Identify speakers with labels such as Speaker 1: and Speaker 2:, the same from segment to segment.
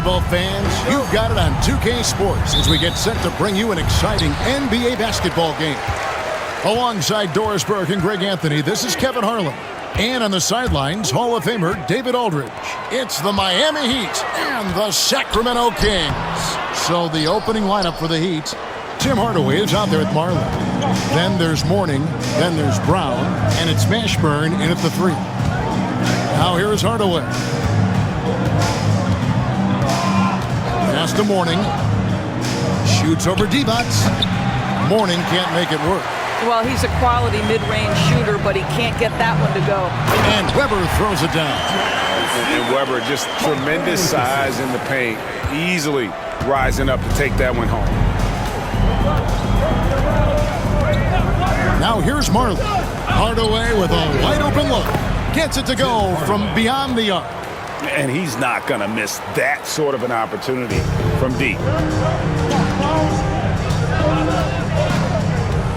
Speaker 1: basketball fans, you've got it on 2K Sports as we get set to bring you an exciting NBA basketball game. Alongside Doris Burke and Greg Anthony, this is Kevin Harlan. And on the sidelines, Hall of Famer David Aldridge. It's the Miami Heat and the Sacramento Kings. So the opening lineup for the Heat, Tim Hardaway is out there at Marlin. Then there's Mourning, then there's Brown, and it's Mashburn in at the 3. Now here is Hardaway. Pass to Mourning. Shoots over D-Bots. Mourning can't make it work.
Speaker 2: Well, he's a quality mid-range shooter, but he can't get that one to go.
Speaker 1: And Weber throws it down.
Speaker 3: And Weber, just tremendous size in the paint, easily rising up to take that one home.
Speaker 1: Now here's Marley. Hardaway with a wide-open look. Gets it to go from beyond the arc.
Speaker 3: And he's not going to miss that sort of an opportunity from deep.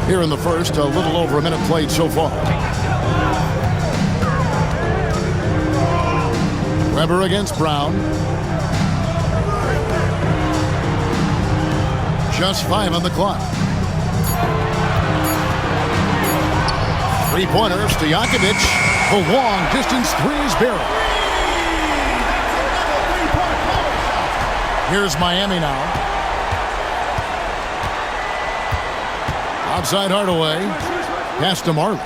Speaker 1: Here in the first, a little over a minute played so far. Weber against Brown. Just 5 on the clock. Three-pointers to Stojakovic. The long-distance 3 is buried. Here's Miami now. Outside Hardaway. Pass to Marley.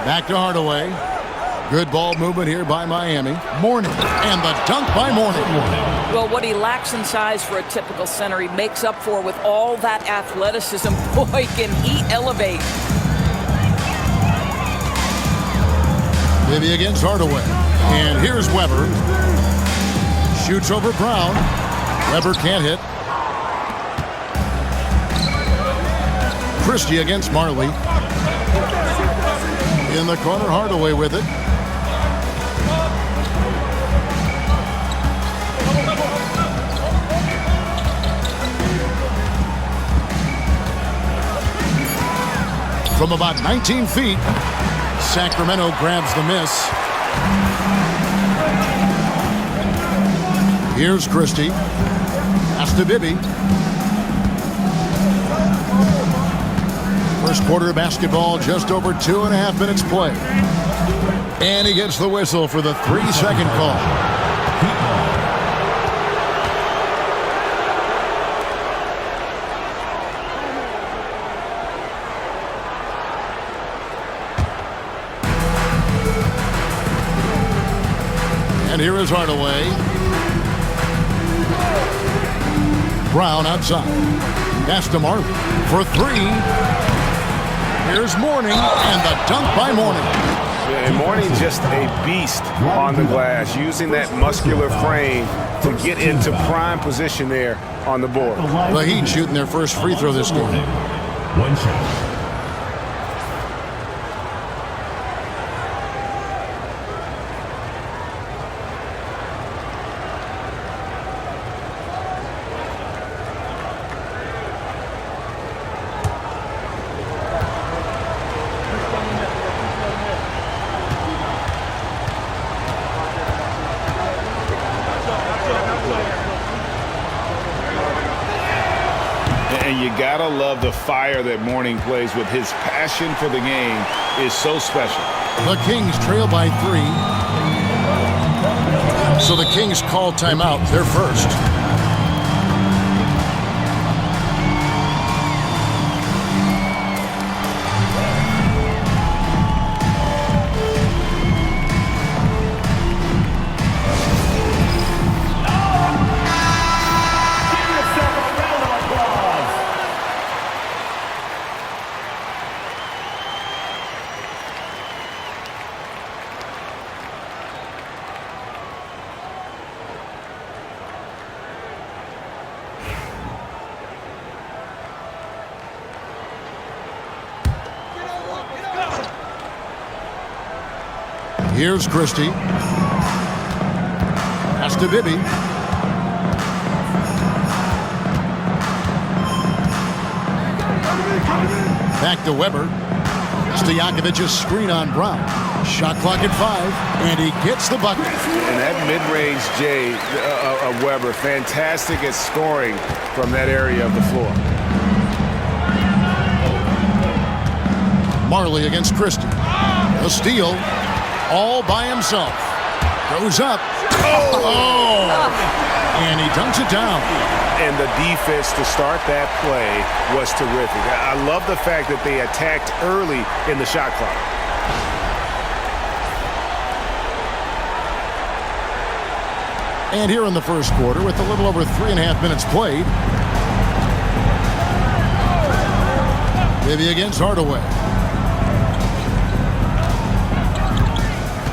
Speaker 1: Back to Hardaway. Good ball movement here by Miami. Mourning. And the dunk by Mourning.
Speaker 2: Well, what he lacks in size for a typical center, he makes up for with all that athleticism. Boy, can he elevate.
Speaker 1: Maybe against Hardaway. And here's Weber. Shoots over Brown. Weber can't hit. Christie against Marley. In the corner, Hardaway with it. From about 19 feet, Sacramento grabs the miss. Here's Christie. Pass to Bibby. First quarter of basketball, just over 2.5 minutes played. And he gets the whistle for the 3-second call. And here is Hardaway. Brown outside. Pass to Marley for 3. Here's Mourning, and the dunk by Mourning.
Speaker 3: And Mourning just a beast on the glass, using that muscular frame to get into prime position there on the board.
Speaker 1: The Heat shooting their first free throw this game.
Speaker 4: One shot.
Speaker 3: You gotta love the fire that Mourning plays with. His passion for the game is so special.
Speaker 1: The Kings trail by 3. So the Kings call timeout. They're first. Here's Christie. Pass to Bibby. Back to Weber. Stojakovic's screen on Brown. Shot clock at 5, and he gets the bucket.
Speaker 3: And that mid-range J of Weber, fantastic at scoring from that area of the floor.
Speaker 1: Marley against Christie. A steal all by himself. Goes up. Oh! And he dunks it down.
Speaker 3: And the defense to start that play was terrific. I love the fact that they attacked early in the shot clock.
Speaker 1: And here in the first quarter, with a little over 3.5 minutes played, Bibby against Hardaway.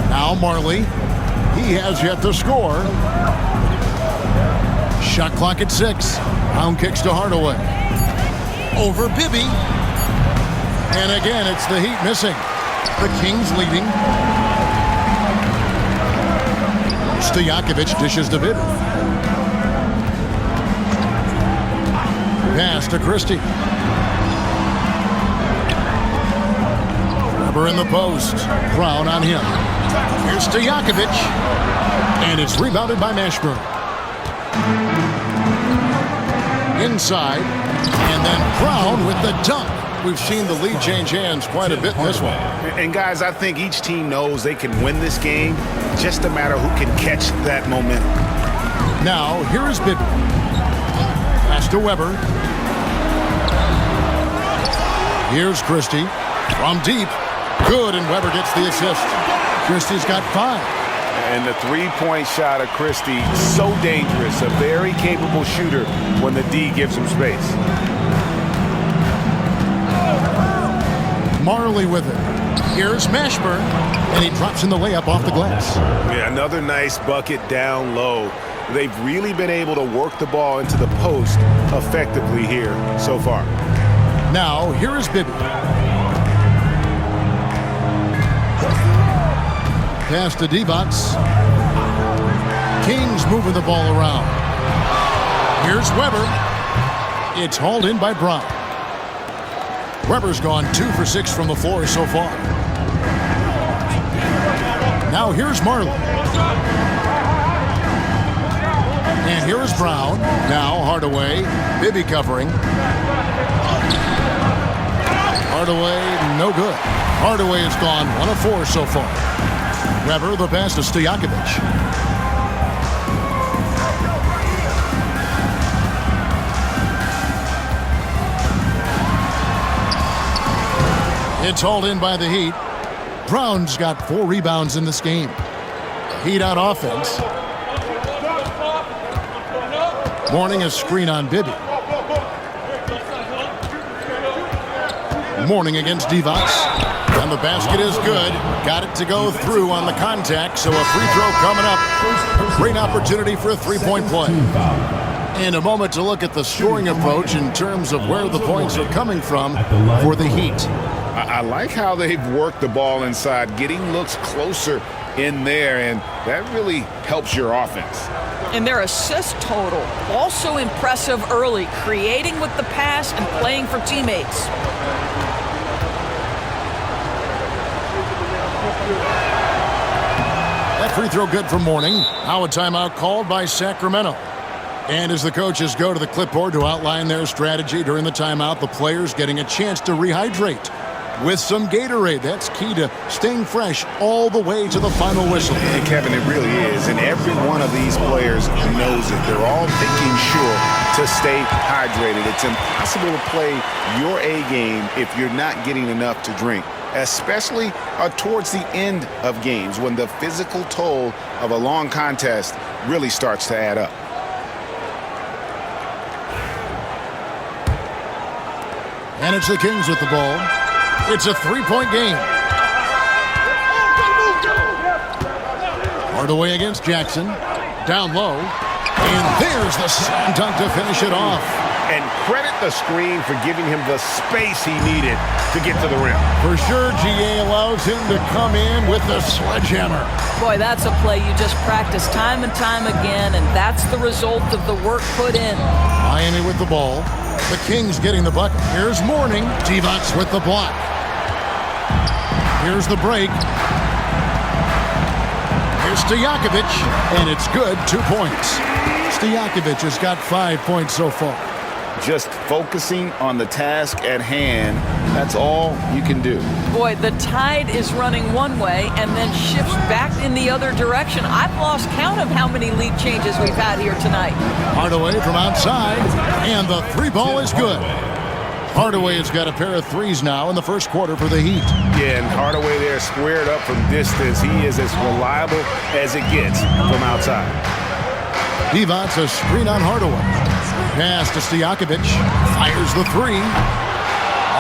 Speaker 1: Now Marley. He has yet to score. Shot clock at 6. Pound kicks to Hardaway. Over Bibby. And again, it's the Heat missing. The Kings leading. Stojakovic dishes to Bibby. Pass to Christie. Weber in the post. Brown on him. Here's Stojakovic. And it's rebounded by Mashburn. Inside. And then Brown with the dunk. We've seen the lead change hands quite a bit in this one.
Speaker 3: And guys, I think each team knows they can win this game. Just a matter who can catch that momentum.
Speaker 1: Now, here is Bibby. Pass to Weber. Here's Christie. From deep. Good, and Weber gets the assist. Christie's got 5.
Speaker 3: And the three-point shot of Christie, so dangerous. A very capable shooter when the D gives him space.
Speaker 1: Marley with it. Here's Mashburn, and he drops in the layup off the glass.
Speaker 3: Yeah, another nice bucket down low. They've really been able to work the ball into the post effectively here so far.
Speaker 1: Now, here is Bibby. Pass to D-Bots. Kings moving the ball around. Here's Weber. It's hauled in by Brown. Weber's gone 2 for 6 from the floor so far. Now here's Marley. And here is Brown. Now Hardaway. Bibby covering. Hardaway, no good. Hardaway has gone 1 of 4 so far. Weber, the pass to Stojakovic. It's hauled in by the Heat. Brown's got 4 rebounds in this game. Heat on offense. Morning a screen on Bibby. Morning against Divac. And the basket is good. Got it to go through on the contact, so a free throw coming up. Great opportunity for a three-point play. In a moment to look at the scoring approach in terms of where the points are coming from for the Heat.
Speaker 3: I like how they've worked the ball inside, getting looks closer in there, and that really helps your offense.
Speaker 2: And their assist total, also impressive early, creating with the pass and playing for teammates.
Speaker 1: That free throw good for Morning. Now a timeout called by Sacramento. And as the coaches go to the clipboard to outline their strategy during the timeout, the players getting a chance to rehydrate with some Gatorade. That's key to staying fresh all the way to the final whistle.
Speaker 3: And Kevin, it really is. And every one of these players knows it. They're all making sure to stay hydrated. It's impossible to play your A game if you're not getting enough to drink, especially towards the end of games when the physical toll of a long contest really starts to add up.
Speaker 1: And it's the Kings with the ball. It's a three-point game. Hardaway against Jackson. Down low. And there's the slam dunk to finish it off.
Speaker 3: And credit the screen for giving him the space he needed to get to the rim.
Speaker 1: For sure, GA allows him to come in with the sledgehammer.
Speaker 2: Boy, that's a play you just practice time and time again, and that's the result of the work put in.
Speaker 1: Miami with the ball. The Kings getting the bucket. Here's Morning. Divac with the block. Here's the break. Here's Stojakovic, and it's good. 2 points. Stojakovic has got 5 points so far.
Speaker 3: Just focusing on the task at hand, that's all you can do.
Speaker 2: Boy, the tide is running one way and then shifts back in the other direction. I've lost count of how many lead changes we've had here tonight.
Speaker 1: Hardaway from outside, and the three ball is good. Hardaway has got a pair of threes now in the first quarter for the Heat.
Speaker 3: Yeah, and Hardaway there squared up from distance. He is as reliable as it gets from outside.
Speaker 1: Divac a screen on Hardaway. Pass to Stojakovic. Fires the three.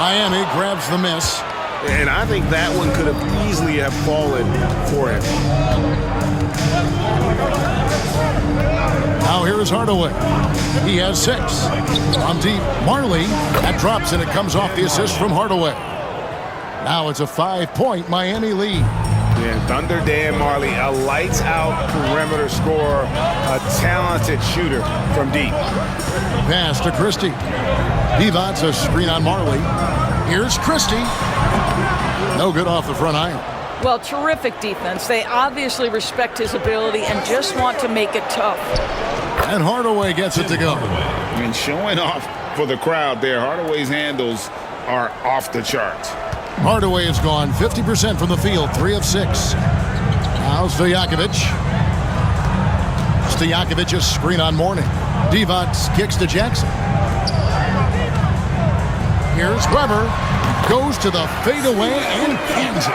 Speaker 1: Miami grabs the miss.
Speaker 3: And I think that one could have easily have fallen for him.
Speaker 1: Now here is Hardaway. He has 6. On deep, Marley. That drops and it comes off the assist from Hardaway. Now it's a 5-point Miami lead.
Speaker 3: Yeah, Thunder Dan Marley, a lights-out perimeter scorer, a talented shooter from deep.
Speaker 1: Pass to Christie. Divac a screen on Marley. Here's Christie. No good off the front iron.
Speaker 2: Well, terrific defense. They obviously respect his ability and just want to make it tough.
Speaker 1: And Hardaway gets it to go.
Speaker 3: And showing off for the crowd there, Hardaway's handles are off the charts.
Speaker 1: Hardaway has gone 50% from the field, 3 of 6. Now Stojakovic. Stojakovic's screen on Mourning. Divac kicks to Jackson. Here's Weber. Goes to the fadeaway and cans it.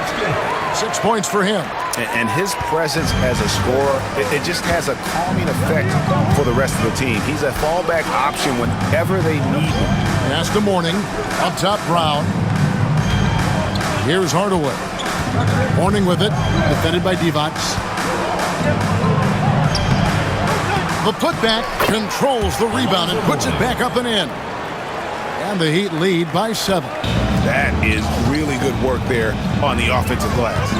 Speaker 1: 6 points for him.
Speaker 3: And his presence as a scorer, it just has a calming effect for the rest of the team. He's a fallback option whenever they need him.
Speaker 1: Pass to Mourning. Up top, Brown. Here's Hardaway. Mourning with it. Defended by Divac. The putback controls the rebound and puts it back up and in. And the Heat lead by 7.
Speaker 3: That is really good work there on the offensive glass.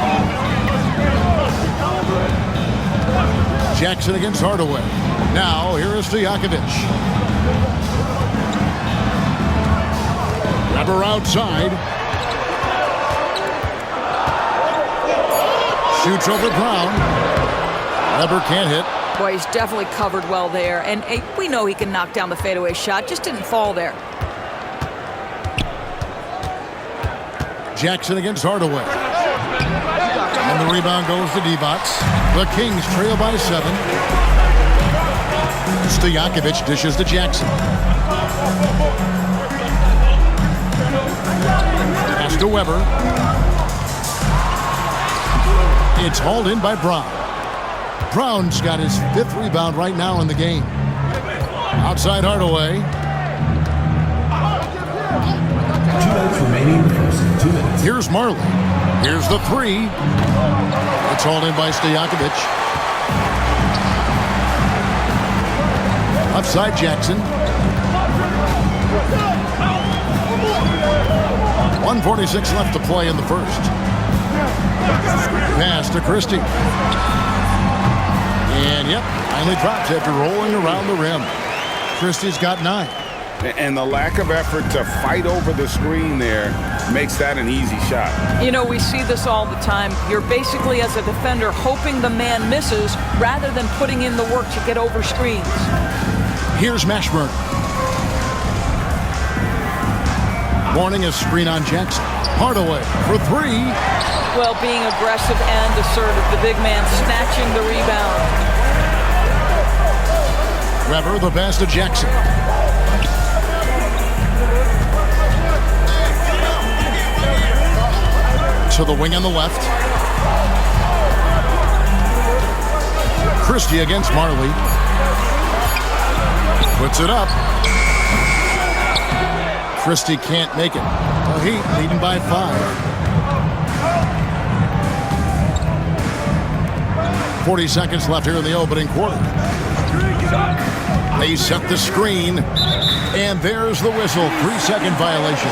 Speaker 1: Jackson against Hardaway. Now, here is Stojakovic. Weber outside. Shoots over Brown. Weber can't hit.
Speaker 2: Boy, he's definitely covered well there. And we know he can knock down the fadeaway shot. Just didn't fall there.
Speaker 1: Jackson against Hardaway. And the rebound goes to Divac. The Kings trail by 7. Stojakovic dishes to Jackson. Pass to Weber. It's hauled in by Brown. Brown's got his 5th rebound right now in the game. Outside Hardaway.
Speaker 4: 2 minutes remaining in the first. 2 minutes.
Speaker 1: Here's Marley. Here's the 3. It's hauled in by Stojakovic. Upside Jackson. 1:46 left to play in the first. Pass to Christie. And yep, finally drops after rolling around the rim. Christie's got 9.
Speaker 3: And the lack of effort to fight over the screen there makes that an easy shot.
Speaker 2: You know, we see this all the time. You're basically, as a defender, hoping the man misses rather than putting in the work to get over screens.
Speaker 1: Here's Mashburn. Warning a screen on Jackson. Hardaway for 3.
Speaker 2: Well, being aggressive and assertive, the big man snatching the rebound.
Speaker 1: Weber, the pass to Jackson. To the wing on the left. Christie against Marley. Puts it up. Christie can't make it. The Heat leading by 5. 40 seconds left here in the opening quarter. They set the screen, and there's the whistle. 3-second violation.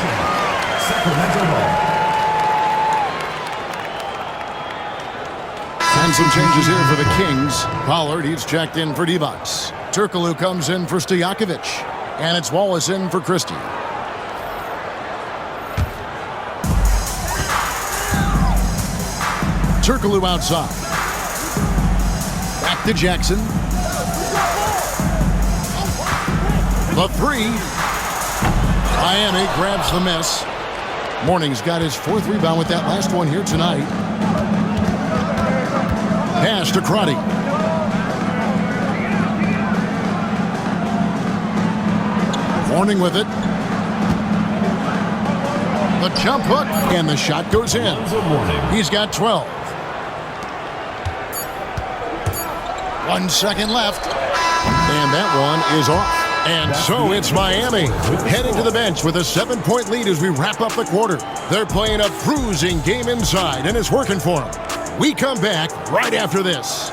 Speaker 1: And some changes here for the Kings. Pollard, he's checked in for Divac. Turkoglu comes in for Stojakovic. And it's Wallace in for Christie. Turkoglu outside. to Jackson. The three. Miami grabs the miss. Mourning's got his 4th rebound with that last one here tonight. Pass to Crotty. Mourning with it. The jump hook, and the shot goes in. He's got 12. 1 second left. And that one is off. And so it's Miami heading to the bench with a 7-point lead as we wrap up the quarter. They're playing a cruising game inside, and it's working for them. We come back right after this.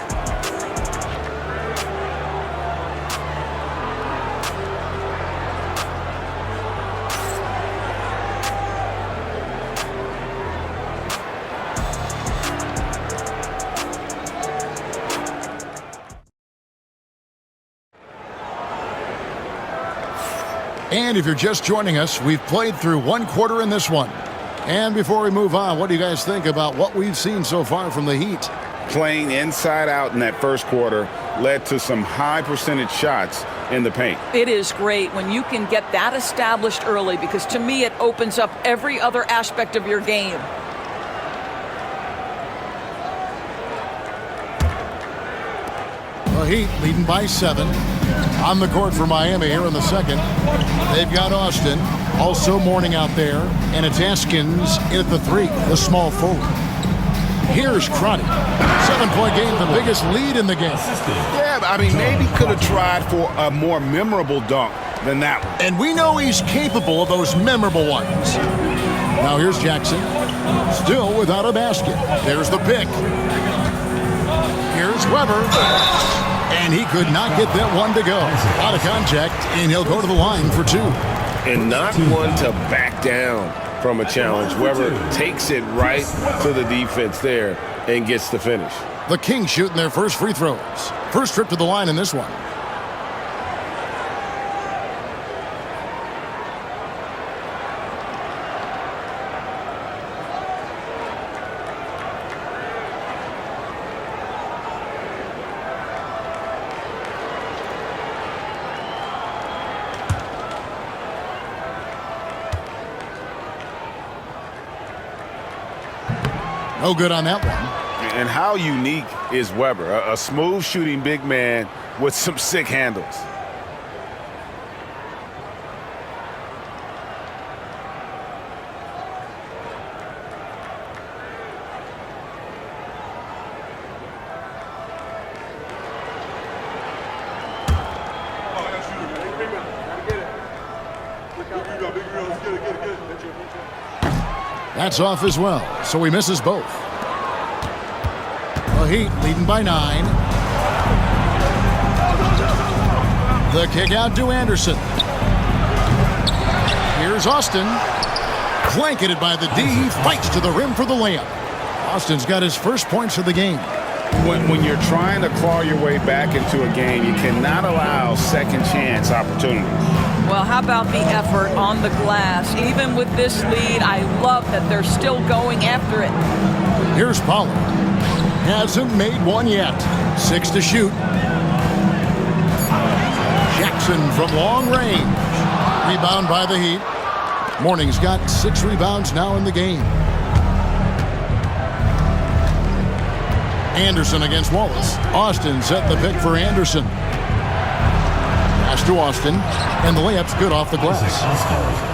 Speaker 1: And if you're just joining us, we've played through 1 quarter in this one. And before we move on, what do you guys think about what we've seen so far from the Heat?
Speaker 3: Playing inside out in that first quarter led to some high percentage shots in the paint.
Speaker 2: It is great when you can get that established early, because to me it opens up every other aspect of your game.
Speaker 1: The Heat leading by 7. On the court for Miami here in the second. They've got Austin, also Mourning out there, and it's Askins in at the 3, the small forward. Here's Crotty. 7-point game, the biggest lead in the game.
Speaker 3: Yeah, I mean, maybe could have tried for a more memorable dunk than that one.
Speaker 1: And we know he's capable of those memorable ones. Now here's Jackson, still without a basket. There's the pick. Here's Weber. And he could not get that one to go. Out of contact, and he'll go to the line for 2.
Speaker 5: And not one to back down from a challenge. Weber takes it right to the defense there and gets the finish.
Speaker 1: The Kings shooting their first free throws. First trip to the line in this one. No good on that one.
Speaker 3: And how unique is Weber? A smooth shooting big man with some sick handles.
Speaker 1: That's off as well, so he misses both. The Heat leading by 9. The kick out to Anderson. Here's Austin. Blanketed by the D. He fights to the rim for the layup. Austin's got his first points of the game.
Speaker 3: When you're trying to claw your way back into a game, you cannot allow second chance opportunities.
Speaker 2: Well, how about the effort on the glass? Even with this lead, I love that they're still going after it.
Speaker 1: Here's Pollard. Hasn't made one yet. 6 to shoot. Jackson from long range. Rebound by the Heat. Mourning's got 6 rebounds now in the game. Anderson against Wallace. Austin set the pick for Anderson. Pass to Austin, and the layup's good off the glass.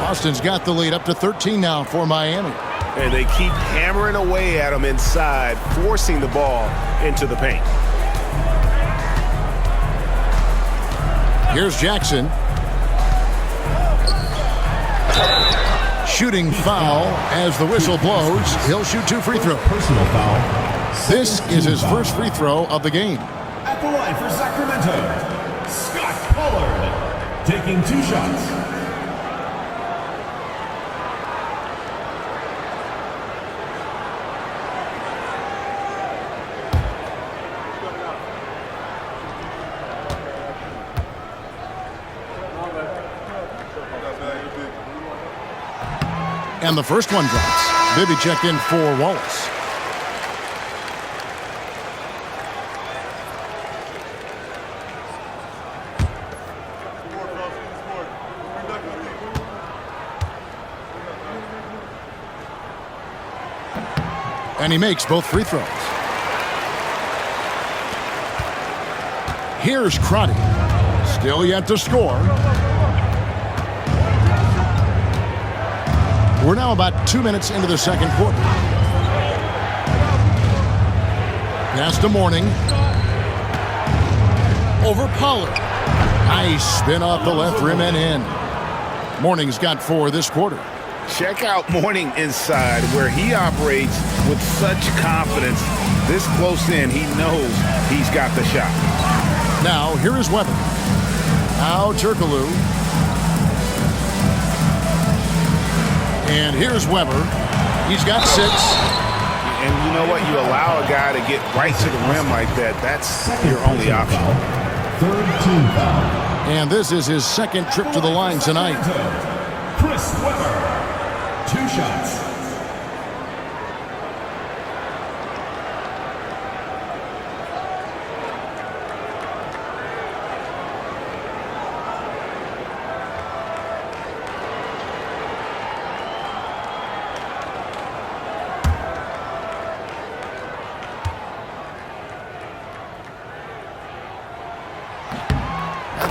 Speaker 1: Austin's got the lead up to 13 now for Miami.
Speaker 5: And they keep hammering away at him inside, forcing the ball into the paint.
Speaker 1: Here's Jackson. Shooting foul as the whistle blows. He'll shoot 2 free throws.
Speaker 4: Personal foul.
Speaker 1: This is his first free throw of the game.
Speaker 4: At the line for Sacramento, Scott Pollard, taking 2 shots.
Speaker 1: And the first one drops. Bibby checked in for Wallace. And he makes both free throws. Here's Crotty. Still yet to score. We're now about 2 minutes into the second quarter. Pass to Mourning. Over Pollard. Nice spin off the left rim and in. Mourning's got 4 this quarter.
Speaker 3: Check out Mourning inside, where he operates with such confidence. This close in, he knows he's got the shot.
Speaker 1: Now, here is Weber. Now, Turkoglu. And here's Weber. He's got 6.
Speaker 3: And you know what? You allow a guy to get right to the rim like that. That's your only option.
Speaker 4: Third team foul.
Speaker 1: And this is his second trip to the line tonight.
Speaker 4: Chris Weber. 2 shots.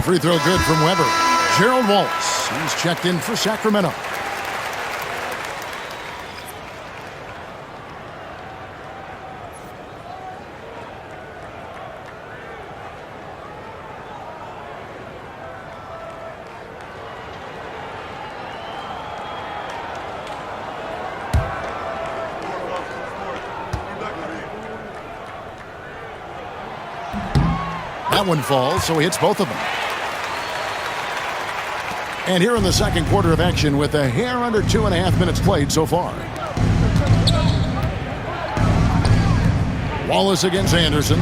Speaker 1: Free throw good from Weber. Gerald Wallace. He's checked in for Sacramento. That one falls, so he hits both of them. And here in the second quarter of action with a hair under 2.5 minutes played so far. Wallace against Anderson.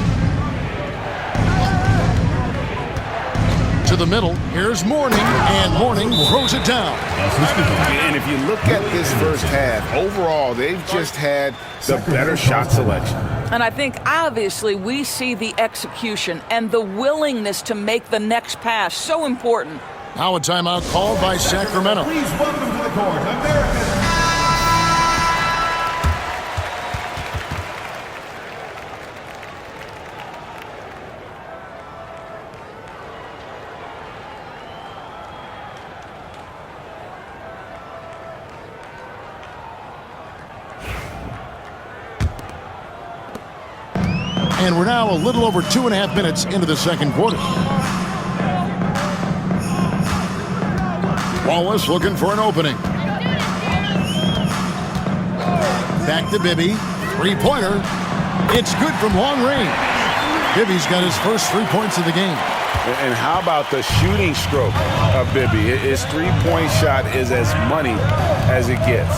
Speaker 1: To the middle. Here's Mourning. And Mourning throws it down.
Speaker 3: And if you look at this first half, overall, they've just had the better shot selection.
Speaker 2: And I think, obviously, we see the execution and the willingness to make the next pass so important.
Speaker 1: Now a timeout called by Sacramento.
Speaker 4: Please welcome to the court, American.
Speaker 1: And we're now a little over 2.5 minutes into the second quarter. Wallace looking for an opening. Back to Bibby. Three-pointer. It's good from long range. Bibby's got his first 3 points of the game.
Speaker 3: And how about the shooting stroke of Bibby? His three-point shot is as money as it gets.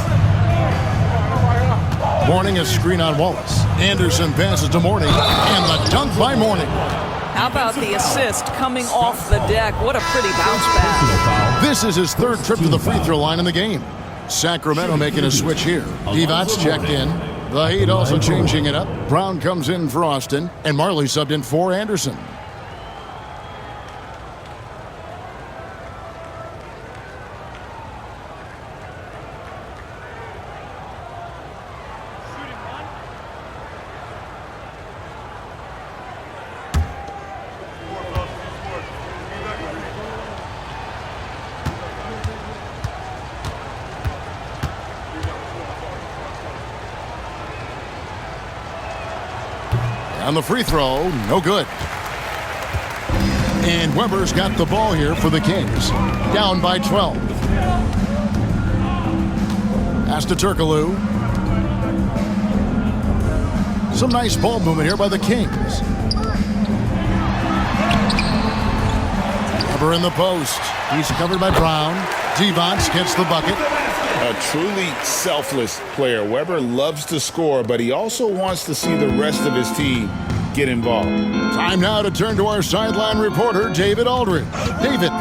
Speaker 1: Mourning a screen on Wallace. Anderson passes to Mourning. And the dunk by Mourning.
Speaker 2: How about the assist coming off the deck? What a pretty bounce back.
Speaker 1: This is his third trip to the free throw line in the game. Sacramento making a switch here. Divac checked in. The Heat also changing it up. Brown comes in for Austin. And Marley subbed in for Anderson. On the free throw, no good. And Weber's got the ball here for the Kings. Down by 12. Pass to Turkoglu. Some nice ball movement here by the Kings. Weber in the post. He's covered by Brown. Divac gets the bucket.
Speaker 3: A truly selfless player. Weber loves to score, but he also wants to see the rest of his team get involved.
Speaker 1: Time now to turn to our sideline reporter, David Aldridge. David.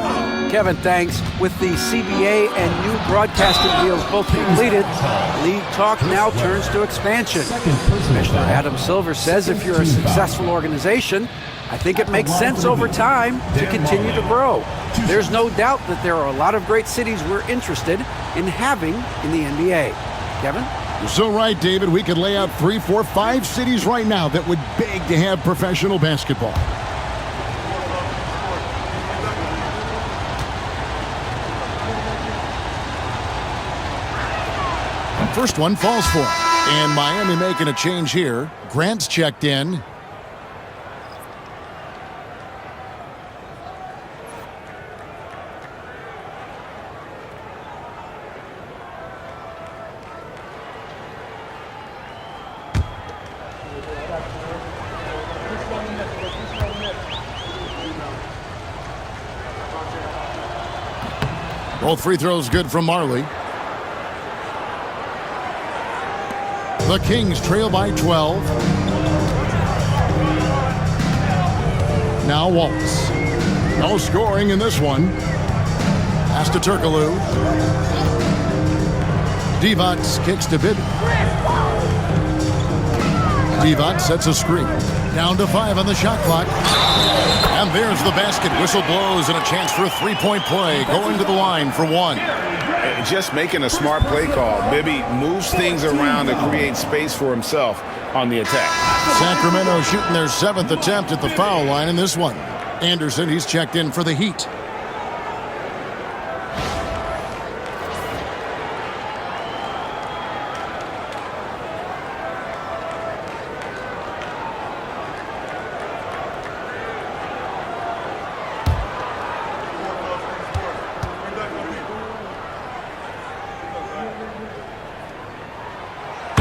Speaker 6: Kevin, thanks. With the CBA and new broadcasting deals both completed, league talk now turns to expansion. Commissioner Adam Silver says if you're a successful organization, I think it makes sense over time to continue to grow. There's no doubt that there are a lot of great cities we're interested in having in the NBA. Kevin?
Speaker 1: So right, David, we could lay out 3, 4, 5 cities right now that would beg to have professional basketball. First one falls for him. And Miami making a change here. Grant's checked in. Both free throws good from Marley. The Kings trail by 12. Now Waltz. No scoring in this one. Pass to Turkoglu. Divac kicks to Bibby. Divac sets a screen. Down to 5 on the shot clock. And there's the basket. Whistle blows and a chance for a three-point play. Going to the line for one.
Speaker 3: Just making a smart play call. Bibby moves things around to create space for himself on the attack.
Speaker 1: Sacramento shooting their 7th attempt at the foul line in this one. Anderson, he's checked in for the Heat.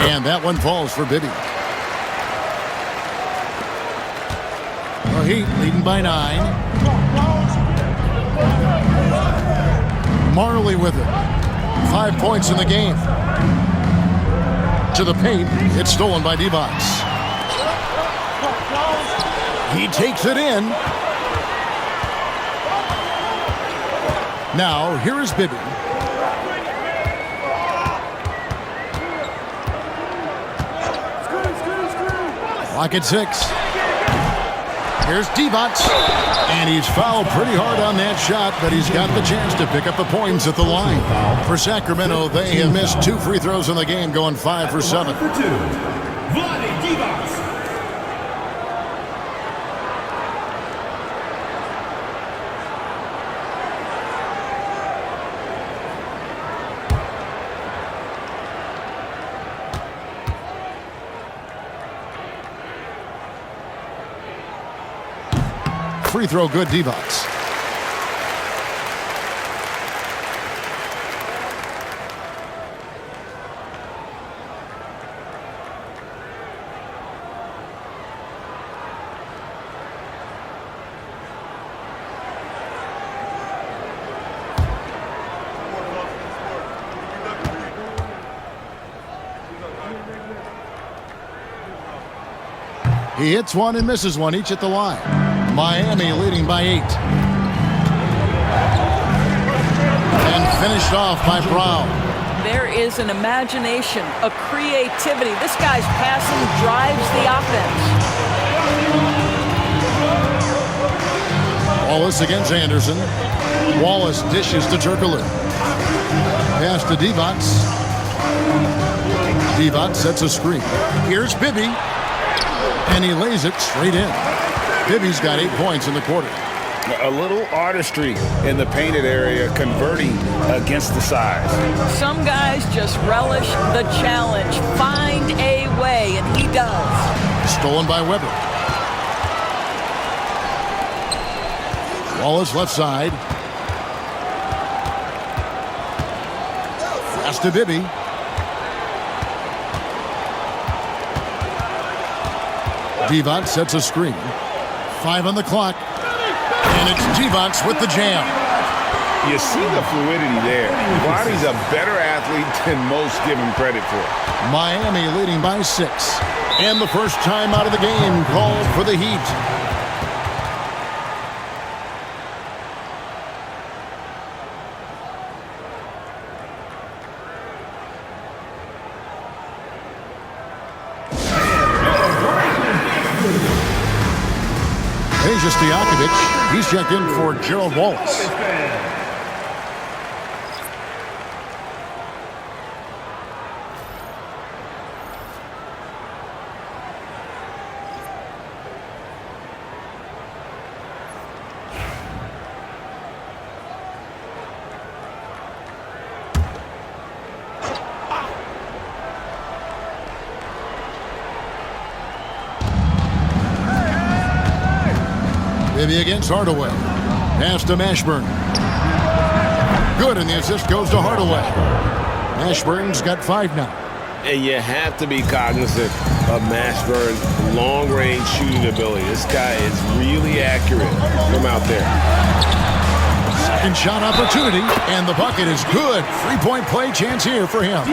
Speaker 1: And that one falls for Bibby. The Heat leading by 9. Marley with it. 5 points in the game. To the paint. It's stolen by Divac. He takes it in. Now, here is Bibby. Clock at 6. Here's Divac. And he's fouled pretty hard on that shot, but he's got the chance to pick up the points at the line. For Sacramento, they have missed 2 free throws in the game, going 5 for 7.
Speaker 4: For 2, Vlade Divac.
Speaker 1: Free throw good, Divac. He hits one and misses one, each at the line. Miami leading by 8. And finished off by Brown.
Speaker 2: There is an imagination, a creativity. This guy's passing drives the offense.
Speaker 1: Wallace against Anderson. Wallace dishes to Turkoglu. Pass to Divac. Divac sets a screen. Here's Bibby. And he lays it straight in. Bibby's got 8 points in the quarter.
Speaker 3: A little artistry in the painted area, converting against the size.
Speaker 2: Some guys just relish the challenge. Find a way, and he does.
Speaker 1: Stolen by Weber. Wallace left side. Pass to Bibby. Divac sets a screen. 5 on the clock. And it's Divac with the jam.
Speaker 3: You see the fluidity there. Ronnie's a better athlete than most give him credit for.
Speaker 1: Miami leading by 6. And the first time out of the game called for the Heat. Stojakovic, he's checked in for Gerald Wallace. Bibby against Hardaway. Pass to Mashburn. Good, and the assist goes to Hardaway. Mashburn's got 5 now.
Speaker 5: And you have to be cognizant of Mashburn's long-range shooting ability. This guy is really accurate from out there.
Speaker 1: Second shot opportunity, and the bucket is good. 3-point play chance here for him.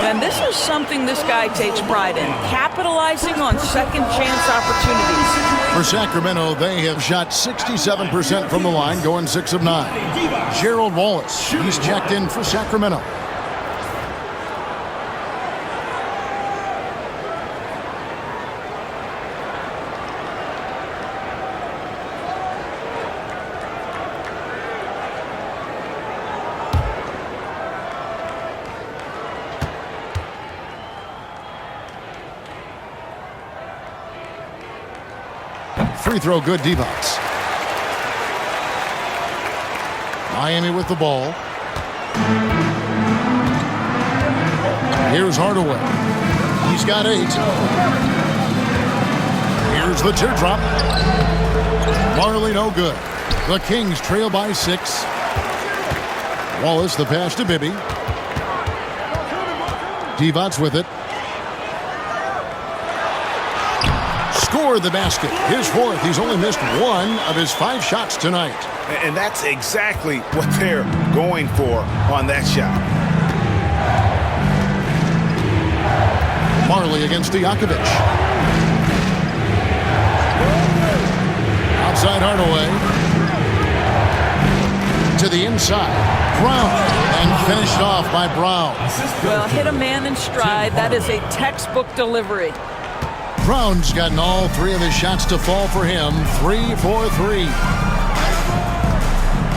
Speaker 2: And this is something this guy takes pride in, capitalizing on second chance opportunities.
Speaker 1: For Sacramento, they have shot 67% from the line, going 6 of 9. Gerald Wallace, he's checked in for Sacramento. Free throw good, Divac. Miami with the ball. Here's Hardaway. He's got 8. Here's the teardrop. Marley no good. The Kings trail by 6. Wallace the pass to Bibby. Divac with it. Scored the basket. His 4th. He's only missed 1 of his 5 shots tonight.
Speaker 3: And that's exactly what they're going for on that shot.
Speaker 1: Marley against Stojakovic. Outside Hardaway. To the inside. Brown. And finished off by Brown.
Speaker 2: Well, hit a man in stride. That is a textbook delivery.
Speaker 1: Brown's gotten all 3 of his shots to fall for him. 3 for 3.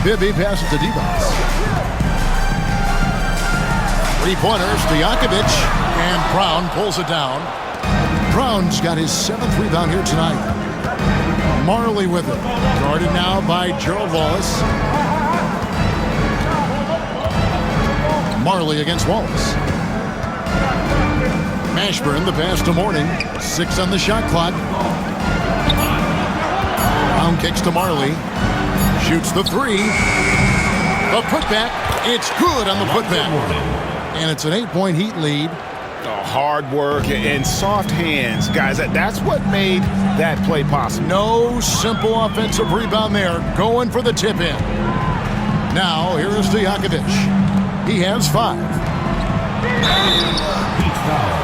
Speaker 1: Bibby passes to Divac. 3-pointers to Stojakovic. And Brown pulls it down. Brown's got his 7th rebound here tonight. Marley with it. Guarded now by Gerald Wallace. Marley against Wallace. Mashburn, the pass to Morning. 6 on the shot clock. Brown kicks to Marley. Shoots the 3. The putback. It's good on the putback. And it's an 8-point Heat lead.
Speaker 3: Hard work and soft hands, guys. That's what made that play possible.
Speaker 1: No simple offensive rebound there. Going for the tip-in. Now, here is Stojakovic. He has 5.
Speaker 4: Heat foul.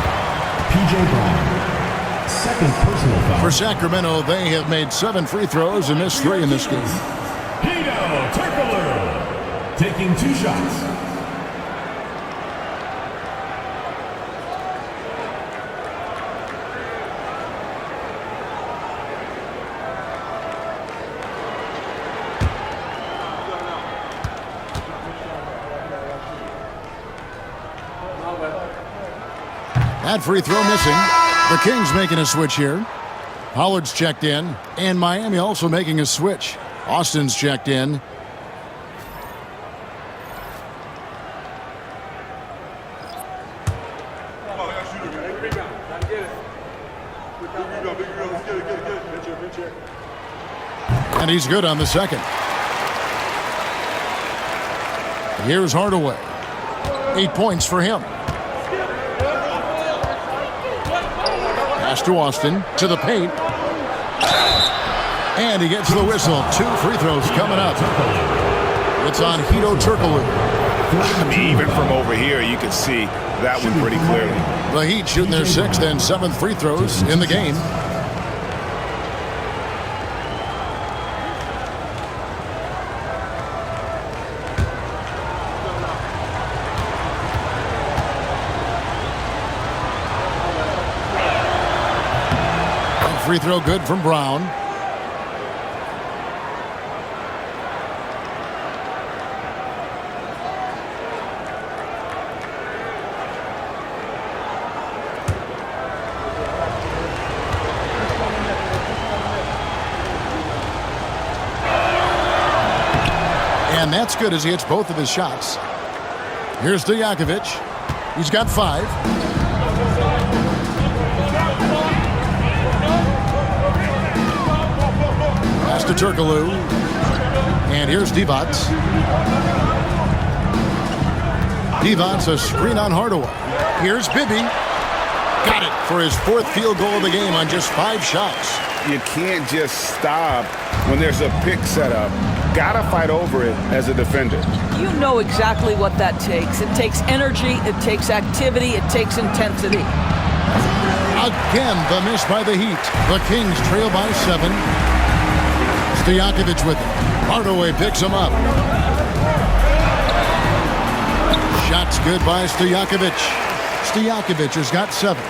Speaker 4: P.J. Brown. Second personal foul.
Speaker 1: For Sacramento, they have made 7 free throws and missed 3 in this game.
Speaker 4: Hito Turkoglu taking 2 shots.
Speaker 1: That free throw missing. The Kings making a switch here. Howard's checked in, and Miami also making a switch. Austin's checked in. And he's good on the second. Here's Hardaway. 8 points for him. Pass to Austin, to the paint. And he gets the whistle. 2 free throws coming up. It's on Hito Turkoglu.
Speaker 3: I mean, even from over here, you can see that one pretty clearly.
Speaker 1: The Heat shooting their 6th and 7th free throws in the game. Free throw good from Brown. And that's good as he hits both of his shots. Here's Stojakovic. He's got 5. Pass to Turkoglu. And here's Divac. Divac, a screen on Hardaway. Here's Bibby. Got it for his 4th field goal of the game on just 5 shots.
Speaker 3: You can't just stop when there's a pick set up. Gotta fight over it as a defender.
Speaker 2: You know exactly what that takes. It takes energy, it takes activity, it takes intensity.
Speaker 1: Again, the miss by the Heat. The Kings trail by 7. Stojakovic with it. Hardaway picks him up. Shots good by Stojakovic. Stojakovic has got 7.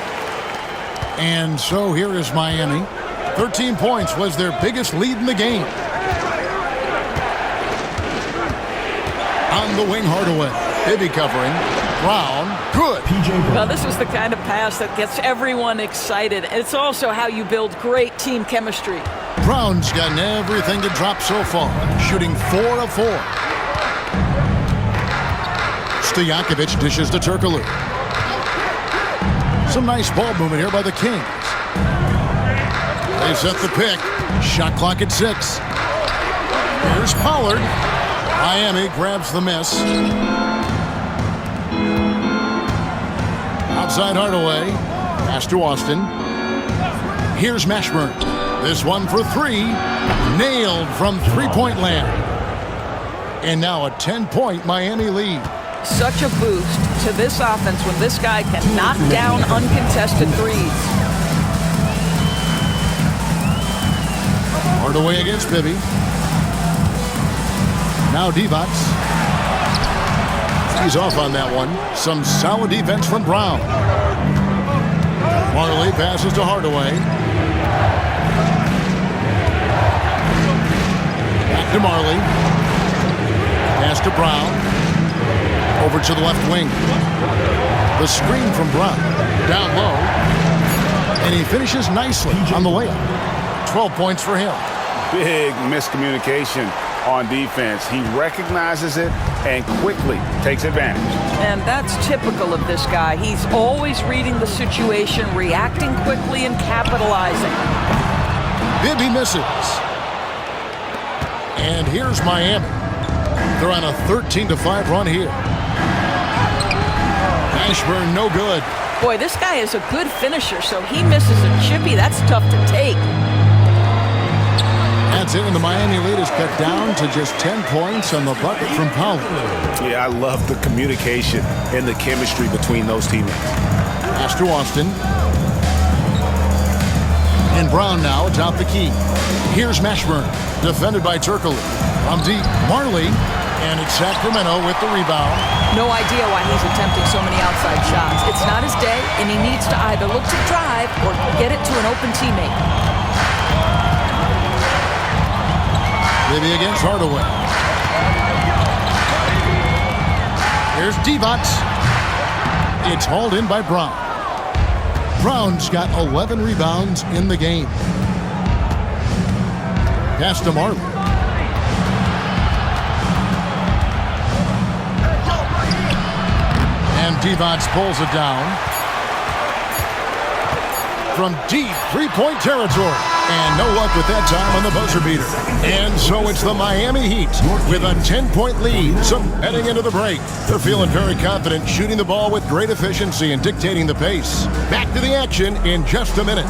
Speaker 1: And so here is Miami. 13 points was their biggest lead in the game. On the wing, Hardaway. Bibby covering. Brown. Good.
Speaker 2: Well, this is the kind of pass that gets everyone excited. It's also how you build great team chemistry.
Speaker 1: Brown's gotten everything to drop so far. Shooting 4 of 4. Stojakovic dishes to Turkoglu. Some nice ball movement here by the Kings. They set the pick. Shot clock at 6. Here's Pollard. Miami grabs the miss. Outside Hardaway. Pass to Austin. Here's Mashburn. This one for 3. Nailed from three-point land. And now a 10-point Miami lead.
Speaker 2: Such a boost to this offense when this guy can knock down uncontested threes.
Speaker 1: Hardaway against Bibby. Now Divac. He's off on that one. Some solid defense from Brown. Marley passes to Hardaway. Back to Marley. Pass to Brown. Over to the left wing. The screen from Brown. Down low. And he finishes nicely on the layup. 12 points for him.
Speaker 3: Big miscommunication on defense. He recognizes it and quickly takes advantage.
Speaker 2: And that's typical of this guy. He's always reading the situation, reacting quickly, and capitalizing.
Speaker 1: Bibby misses. And here's Miami. They're on a 13-5 run here. Ashburn, no good.
Speaker 2: Boy, this guy is a good finisher, so he misses a chippy. That's tough to take.
Speaker 1: That's it, and the Miami lead is cut down to just 10 points on the bucket from Powell.
Speaker 3: Yeah, I love the communication and the chemistry between those teammates.
Speaker 1: Pass to Austin. And Brown now atop the key. Here's Mashburn, defended by Turkoglu. From deep, Marley, and it's Sacramento with the rebound.
Speaker 2: No idea why he's attempting so many outside shots. It's not his day, and he needs to either look to drive or get it to an open teammate.
Speaker 1: Bibby against Hardaway. Here's Divac. It's hauled in by Brown. Brown's got 11 rebounds in the game. Pass to Marley. And Divac pulls it down. From deep three-point territory. And no luck with that time on the buzzer beater. And so it's the Miami Heat with a 10-point lead. So heading into the break, they're feeling very confident, shooting the ball with great efficiency and dictating the pace. Back to the action in just a minute.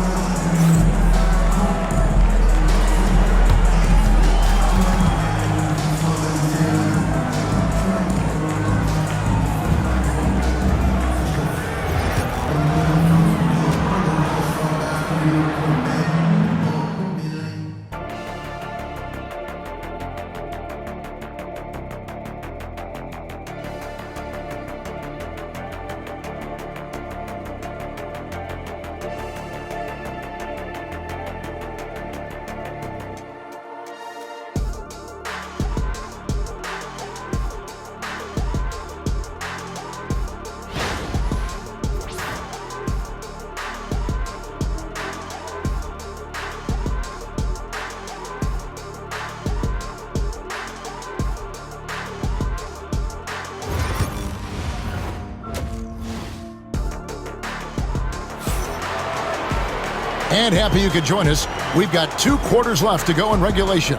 Speaker 1: And happy you could join us. We've got 2 quarters left to go in regulation.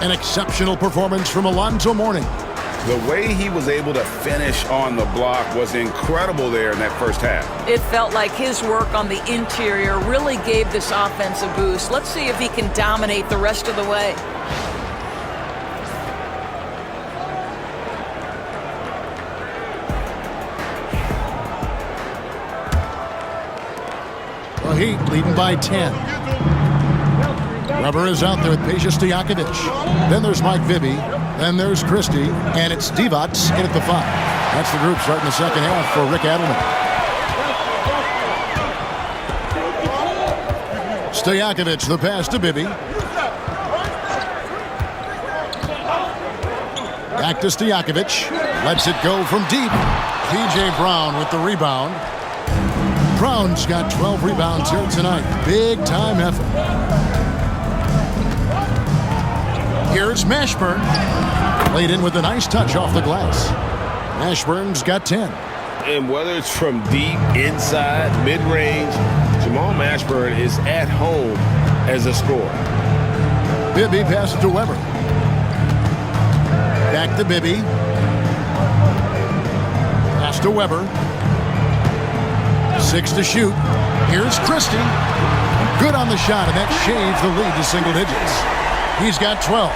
Speaker 1: An exceptional performance from Alonzo Mourning.
Speaker 3: The way he was able to finish on the block was incredible there in that first half.
Speaker 2: It felt like his work on the interior really gave this offense a boost. Let's see if he can dominate the rest of the way.
Speaker 1: The Heat leading by 10. Weber is out there with Peja Stojakovic. Then there's Mike Bibby. Then there's Christie. And it's Divac in at the 5. That's the group starting the second half for Rick Adelman. Stojakovic, the pass to Bibby. Back to Stojakovic. Lets it go from deep. P.J. Brown with the rebound. Brown's got 12 rebounds here tonight. Big time effort. Here's Mashburn. Laid in with a nice touch off the glass. Mashburn's got 10.
Speaker 5: And whether it's from deep, inside, mid-range, Jamal Mashburn is at home as a scorer.
Speaker 1: Bibby passes to Weber. Back to Bibby. Pass to Weber. 6 to shoot. Here's Christie. Good on the shot, and that shaves the lead to single digits. He's got 12.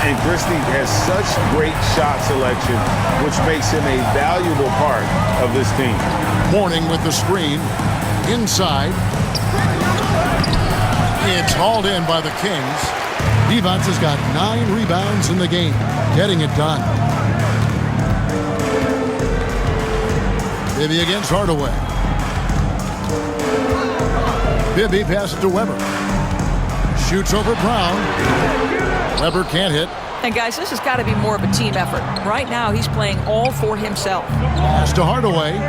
Speaker 3: And Christie has such great shot selection, which makes him a valuable part of this team.
Speaker 1: Mourning with the screen. Inside. It's hauled in by the Kings. Divac has got 9 rebounds in the game, getting it done. Bibby against Hardaway. Bibby passes to Weber. Shoots over Brown. Weber can't hit.
Speaker 2: And guys, this has got to be more of a team effort. Right now, he's playing all for himself.
Speaker 1: Pass to Hardaway.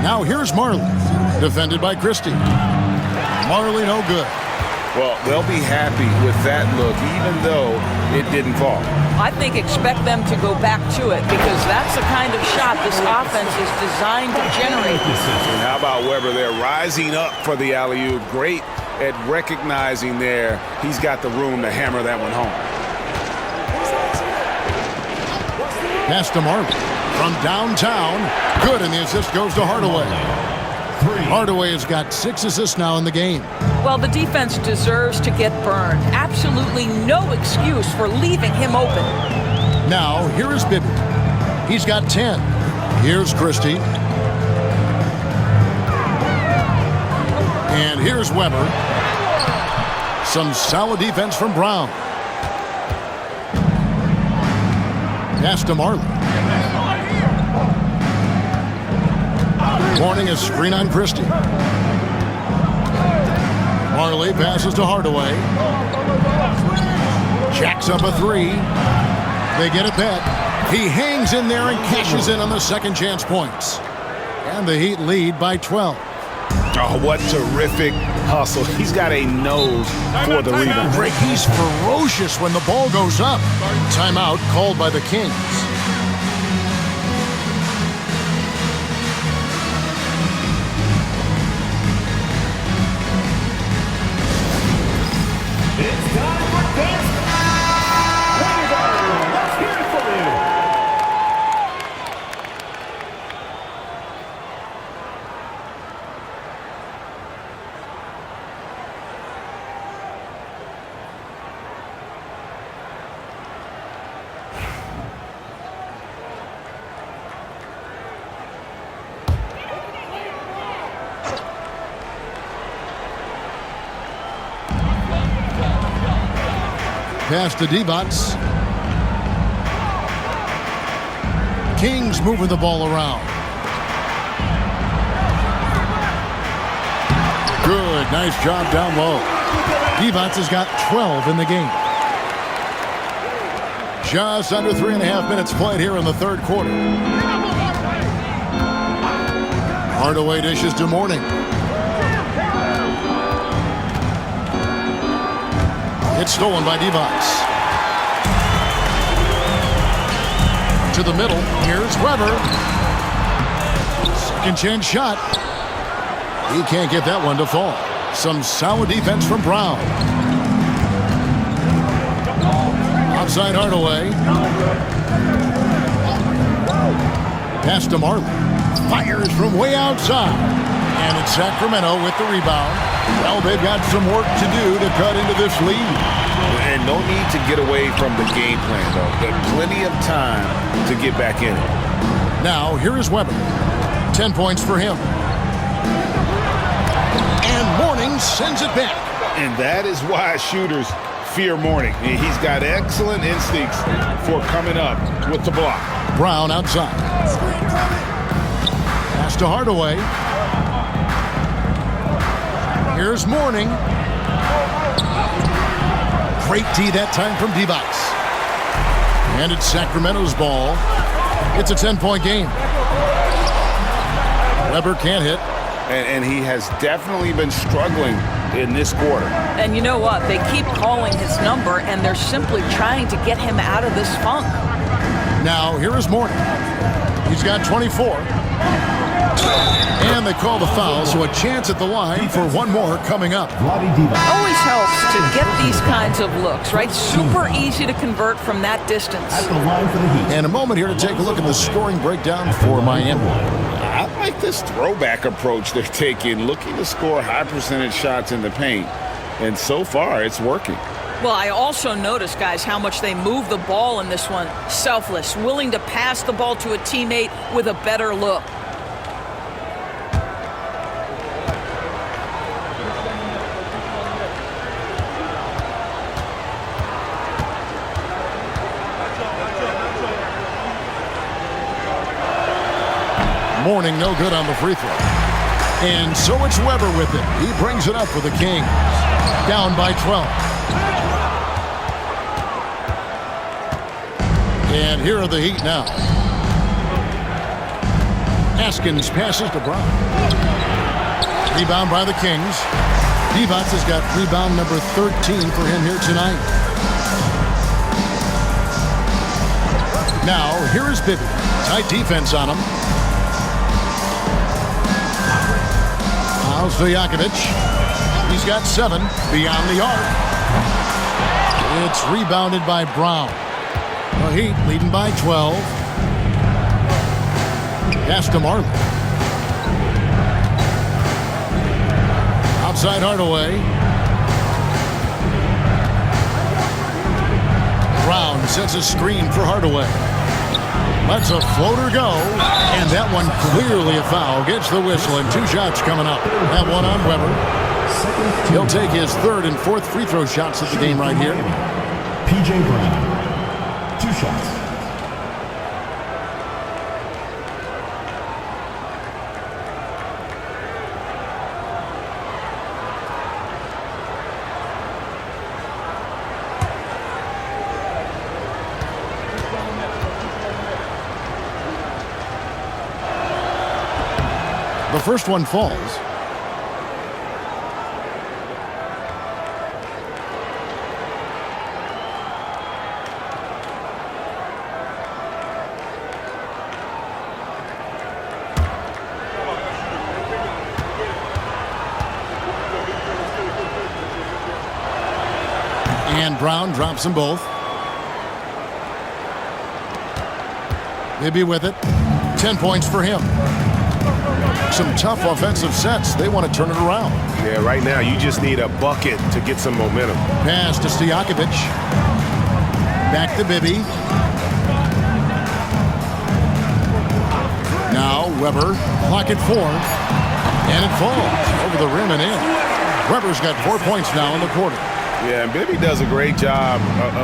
Speaker 1: Now here's Marley. Defended by Christie. Marley no good.
Speaker 3: Well, they'll be happy with that look, even though it didn't fall.
Speaker 2: I think expect them to go back to it because that's the kind of shot this offense is designed to generate.
Speaker 3: And how about Weber there rising up for the alley-oop? Great at recognizing there. He's got the room to hammer that one home.
Speaker 1: Pass to Marley. From downtown. Good, and the assist goes to Hardaway. Hardaway has got 6 assists now in the game.
Speaker 2: Well, the defense deserves to get burned. Absolutely no excuse for leaving him open.
Speaker 1: Now, here is Bibby. He's got 10. Here's Christie. And here's Weber. Some solid defense from Brown. Pass to Marley. Mourning a screen on Christie. Marley passes to Hardaway. Jacks up a 3. They get it back. He hangs in there and cashes in on the second chance points. And the Heat lead by 12.
Speaker 3: Oh, what terrific hustle. He's got a nose for the rebound.
Speaker 1: Rick, he's ferocious when the ball goes up. Timeout called by the Kings. Pass to Divac. Kings moving the ball around. Good, nice job down low. Divac has got 12 in the game. Just under 3.5 minutes played here in the third quarter. Hardaway dishes to Mourning. It's stolen by Divac. To the middle. Here's Weber. Second chance shot. He can't get that one to fall. Some solid defense from Brown. Outside Hardaway. Pass to Marley. Fires from way outside. And it's Sacramento with the rebound. Well, they've got some work to do to cut into this lead.
Speaker 3: And no need to get away from the game plan, though. There's plenty of time to get back in it.
Speaker 1: Now, here is Weber. 10 points for him. And Mourning sends it back.
Speaker 3: And that is why shooters fear Mourning. He's got excellent instincts for coming up with the block.
Speaker 1: Brown outside. Pass to Hardaway. Here's Mourning. Great D that time from D-Box. And it's Sacramento's ball. It's a 10-point game. Weber can't hit.
Speaker 3: And he has definitely been struggling in this quarter.
Speaker 2: And you know what? They keep calling his number, and they're simply trying to get him out of this funk.
Speaker 1: Now, here is Mourning. He's got 24. And they call the foul, so a chance at the line for one more coming up.
Speaker 2: Always helps to get these kinds of looks, right? Super easy to convert from that distance.
Speaker 1: And a moment here to take a look at the scoring breakdown for Miami.
Speaker 3: I like this throwback approach they're taking, looking to score high percentage shots in the paint. And so far, it's working.
Speaker 2: Well, I also noticed, guys, how much they move the ball in this one. Selfless, willing to pass the ball to a teammate with a better look.
Speaker 1: Mourning no good on the free throw. And so it's Weber with it. He brings it up for the Kings. Down by 12. And here are the Heat now. Haskins passes to Brown. Rebound by the Kings. Divac has got rebound number 13 for him here tonight. Now, here is Bibby. Tight defense on him. Stojakovic. He's got 7 beyond the arc. It's rebounded by Brown. The Heat leading by 12. Pass to Marley. Outside Hardaway. Brown sets a screen for Hardaway. Lets a floater go, and that one clearly a foul. Gets the whistle, and 2 shots coming up. That one on Weber. He'll take his 3rd and 4th free throw shots of the game right here.
Speaker 4: P.J. Brown, 2 shots.
Speaker 1: The first one falls. And Brown drops them both. Bibby with it. 10 points for him. Some tough offensive sets. They want to turn it around.
Speaker 5: Yeah, right now you just need a bucket to get some momentum.
Speaker 1: Pass to Stojakovic. Back to Bibby. Now Weber. Clock at 4. And it falls over the rim and in. Weber's got 4 points now in the quarter.
Speaker 5: Yeah, and Bibby does a great job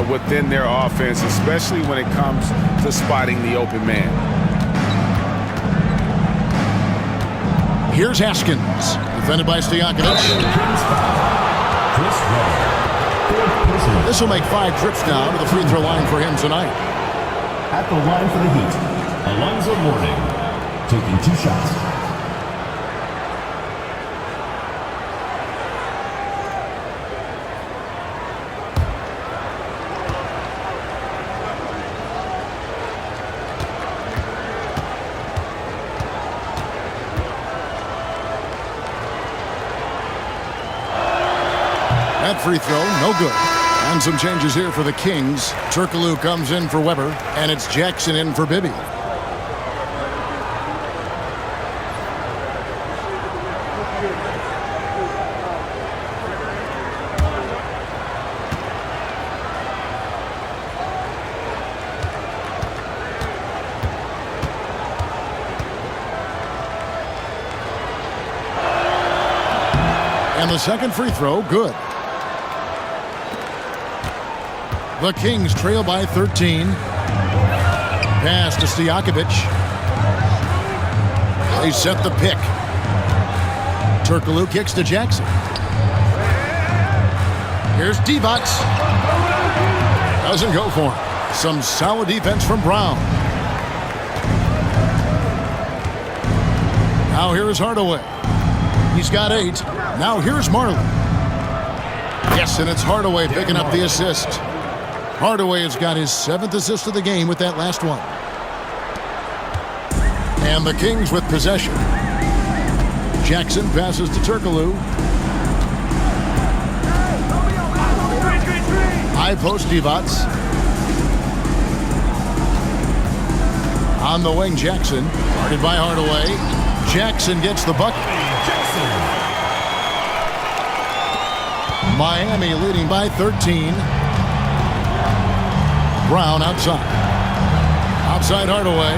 Speaker 5: within their offense, especially when it comes to spotting the open man.
Speaker 1: Here's Haskins, defended by Stojakovic. This will make 5 trips now to the free throw line for him tonight.
Speaker 4: At the line for the Heat, Alonzo Mourning, taking 2 shots.
Speaker 1: free throw, no good. And some changes here for the Kings. Turkoglu comes in for Weber, and it's Jackson in for Bibby. And the second free throw, good. The Kings trail by 13. Pass to Stojakovic. They set the pick. Turkoglu kicks to Jackson. Here's Divac. Doesn't go for him. Some solid defense from Brown. Now here's Hardaway. He's got 8. Now here's Marley. Yes, and it's Hardaway picking up the assist. Hardaway has got his 7th assist of the game with that last one. And the Kings with possession. Jackson passes to Turkoglu. High post Divac. On the wing, Jackson. Guarded by Hardaway. Jackson gets the bucket. Miami leading by 13. Brown outside. Outside Hardaway.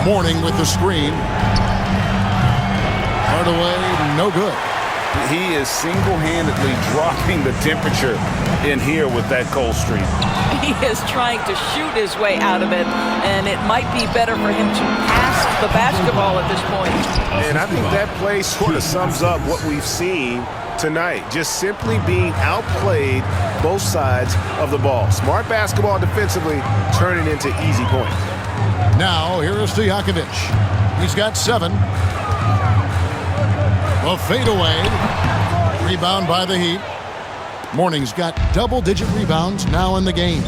Speaker 1: Mourning with the screen. Hardaway, no good.
Speaker 3: He is single-handedly dropping the temperature in here with that cold streak.
Speaker 2: He is trying to shoot his way out of it, and it might be better for him to pass the basketball at this point.
Speaker 3: And I think that play sort of sums up what we've seen tonight. Just simply being outplayed both sides of the ball. Smart basketball defensively, turning into easy points.
Speaker 1: Now, here is Stojakovic. He's got 7. A fadeaway. Rebound by the Heat. Mourning's got double-digit rebounds now in the game.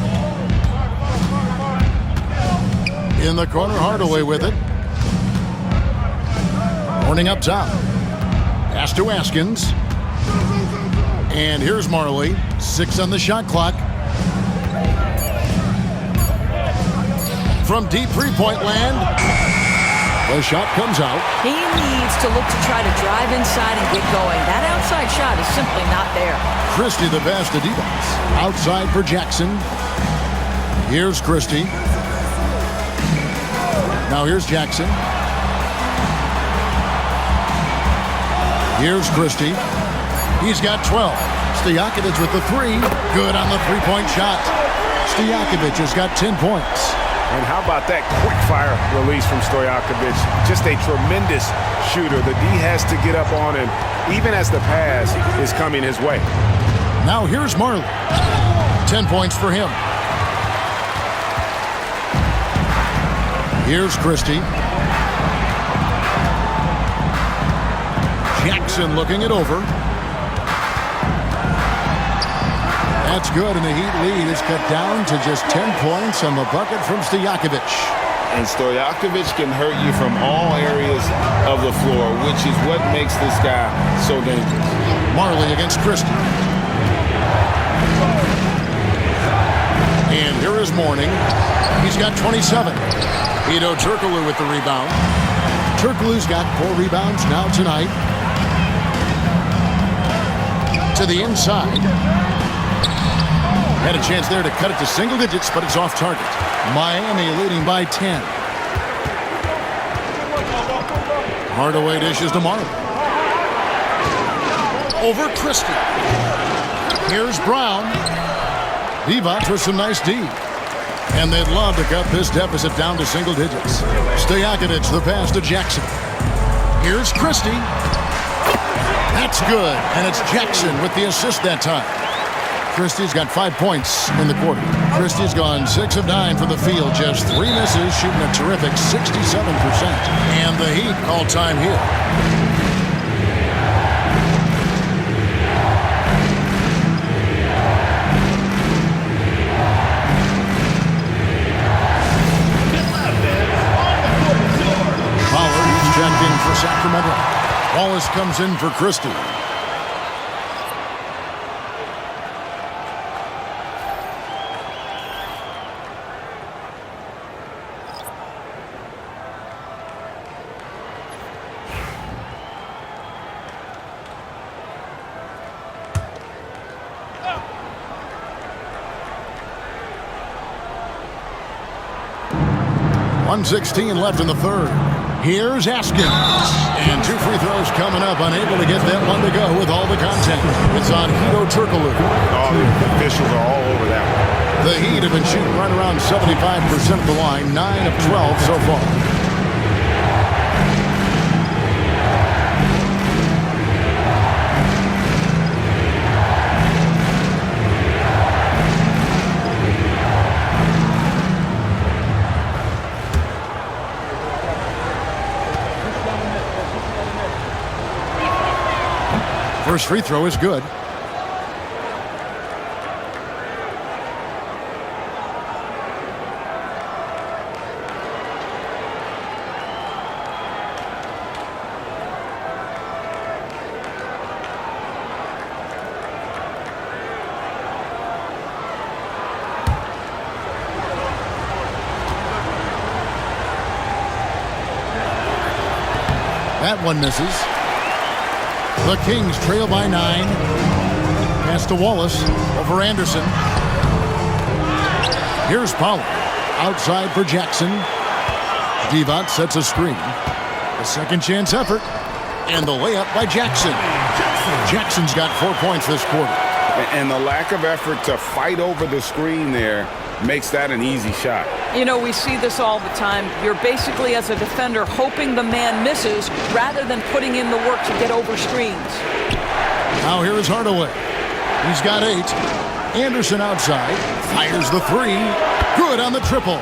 Speaker 1: In the corner, Hardaway with it. Mourning up top. Pass to Askins. And here's Marley. 6 on the shot clock. From deep three-point land. The shot comes out.
Speaker 2: He needs to look to try to drive inside and get going. That outside shot is simply not there.
Speaker 1: Christie the pass to Divac. Outside for Jackson. Here's Christie. Now here's Jackson. Here's Christie. He's got 12. Stojakovic with the 3. Good on the three-point shot. Stojakovic has got 10 points.
Speaker 3: And how about that quick-fire release from Stojakovic? Just a tremendous shooter. The D has to get up on him, even as the pass is coming his way.
Speaker 1: Now here's Marley. 10 points for him. Here's Christie. Jackson looking it over. That's good, and the Heat lead is cut down to just 10 points on the bucket from Stojakovic.
Speaker 5: And Stojakovic can hurt you from all areas of the floor, which is what makes this guy so dangerous.
Speaker 1: Marley against Christie. And here is Mourning. He's got 27. Hedo Turkoglu with the rebound. Turkoglu's got 4 rebounds now tonight. To the inside. Had a chance there to cut it to single digits, but it's off target. Miami leading by 10. Hardaway dishes to Marley. Over Christie. Here's Brown. Divac with some nice D. And they'd love to cut this deficit down to single digits. Stojakovic the pass to Jackson. Here's Christie. That's good. And it's Jackson with the assist that time. Christie's got 5 points in the quarter. Christie's gone 6 of 9 from the field. Just 3 misses, shooting a terrific 67%. And the Heat call time here. Fowler, he's checked in for Sacramento. Ball is Wallace comes in for Christie. .116 left in the third. Here's Askins. And 2 free throws coming up. Unable to get that one to go with all the contact. It's on Hito Turkoglu.
Speaker 3: All the officials are all over that one.
Speaker 1: The Heat have been shooting right around 75% of the line. 9 of 12 so far. First free throw is good. That one misses. The Kings trail by 9. Pass to Wallace over Anderson. Here's Pollard. Outside for Jackson. Divac sets a screen. A second chance effort. And the layup by Jackson. Jackson's got 4 points this quarter.
Speaker 3: And the lack of effort to fight over the screen there makes that an easy shot.
Speaker 2: You know, we see this all the time. You're basically, as a defender, hoping the man misses rather than putting in the work to get over screens.
Speaker 1: Now here is Hardaway. He's got 8. Anderson outside. Fires the 3. Good on the triple.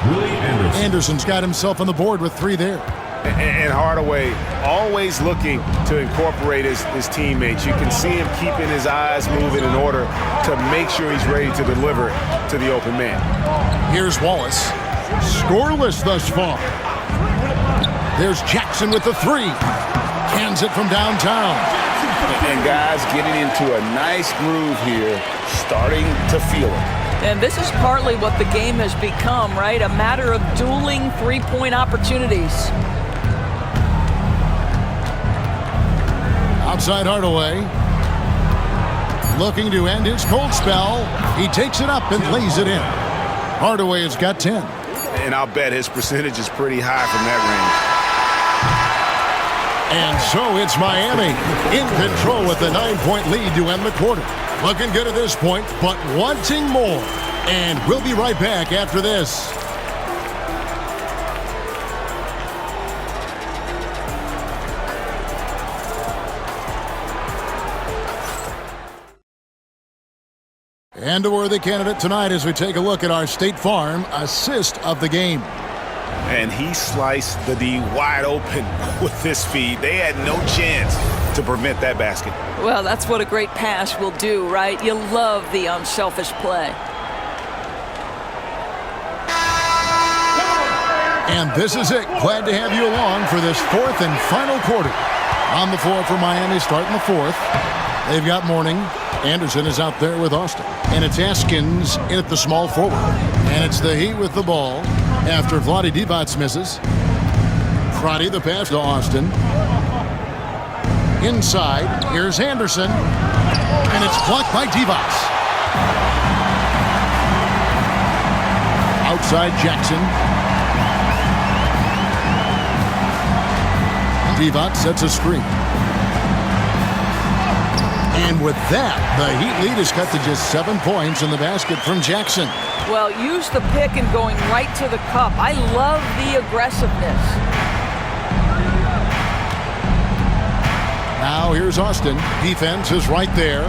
Speaker 1: Anderson's got himself on the board with 3 there.
Speaker 3: And Hardaway always looking to incorporate his teammates. You can see him keeping his eyes moving in order to make sure he's ready to deliver to the open man.
Speaker 1: Here's Wallace. Scoreless thus far. There's Jackson with the 3. Cans it from downtown.
Speaker 3: And guys getting into a nice groove here, starting to feel it.
Speaker 2: And this is partly what the game has become, right? A matter of dueling three-point opportunities.
Speaker 1: Outside Hardaway. Looking to end his cold spell. He takes it up and lays it in. Hardaway has got 10.
Speaker 3: And I'll bet his percentage is pretty high from that range.
Speaker 1: And so it's Miami in control with the 9-point lead to end the quarter. Looking good at this point, but wanting more. And we'll be right back after this. And a worthy candidate tonight as we take a look at our State Farm assist of the game.
Speaker 3: And he sliced the D wide open with this feed. They had no chance to prevent that basket.
Speaker 2: Well, that's what a great pass will do, right? You love the unselfish play.
Speaker 1: And this is it. Glad to have you along for this 4th and final quarter. On the floor for Miami starting the 4th. They've got Mourning. Anderson is out there with Austin. And it's Askins in at the small forward. And it's the Heat with the ball after Vlade Divac misses. Crotty the pass to Austin. Inside, here's Anderson. And it's blocked by Divac. Outside Jackson. Divac sets a screen. And with that, the Heat lead is cut to just 7 points in the basket from Jackson.
Speaker 2: Well, use the pick and going right to the cup. I love the aggressiveness.
Speaker 1: Now here's Austin. Defense is right there.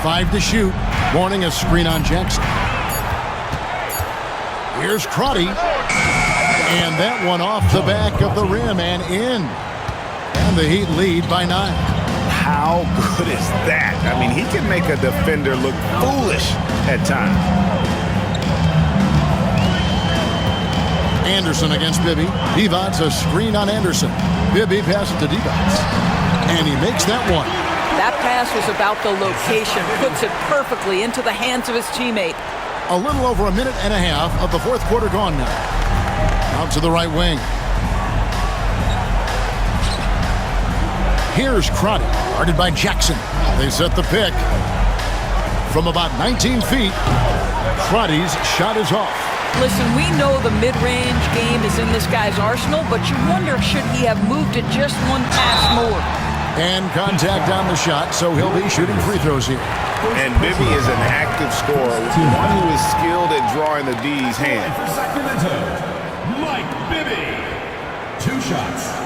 Speaker 1: Five to shoot. Warning a screen on Jackson. Here's Crotty. And that one off the back of the rim and in. And the Heat lead by 9.
Speaker 3: How good is that? I mean, he can make a defender look foolish at times.
Speaker 1: Anderson against Bibby. Divac a screen on Anderson. Bibby passes to Divac. And he makes that one.
Speaker 2: That pass was about the location. Puts it perfectly into the hands of his teammate.
Speaker 1: A little over a minute and a half of the fourth quarter gone now. Out to the right wing. Here's Crotty, guarded by Jackson. They set the pick. From about 19 feet, Crotty's shot is off.
Speaker 2: Listen, we know the mid-range game is in this guy's arsenal, but you wonder, should he have moved it just one pass more?
Speaker 1: And contact on the shot, so he'll be shooting free throws here.
Speaker 3: And Bibby is an active scorer, one who is skilled at drawing the D's hand.
Speaker 4: For Sacramento, Mike Bibby. 2 shots.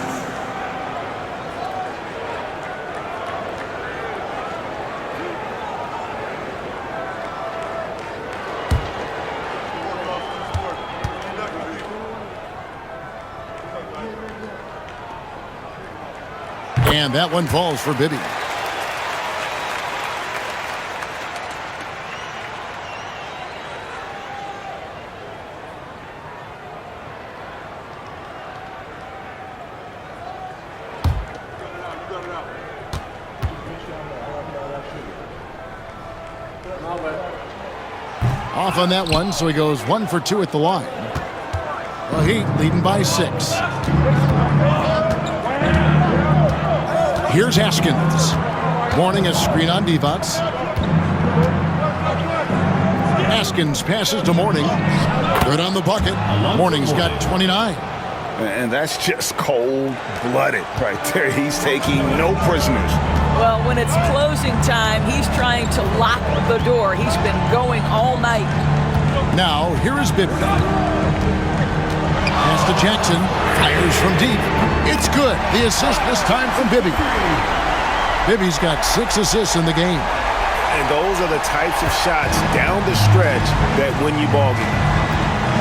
Speaker 1: And that one falls for Bibby. Off on that one, so he goes 1 for 2 at the line. The Heat leading by 6. Here's Haskins. Morning a screen on Divac. Haskins passes to Morning. Good on the bucket. Morning's got 29.
Speaker 3: And that's just cold-blooded right there. He's taking no prisoners.
Speaker 2: Well, when it's closing time, he's trying to lock the door. He's been going all night.
Speaker 1: Now, here is Bibby. Pass to Jackson. Fires from deep. It's good. The assist this time from Bibby. Bibby's got 6 assists in the game.
Speaker 3: And those are the types of shots down the stretch that win you ball games.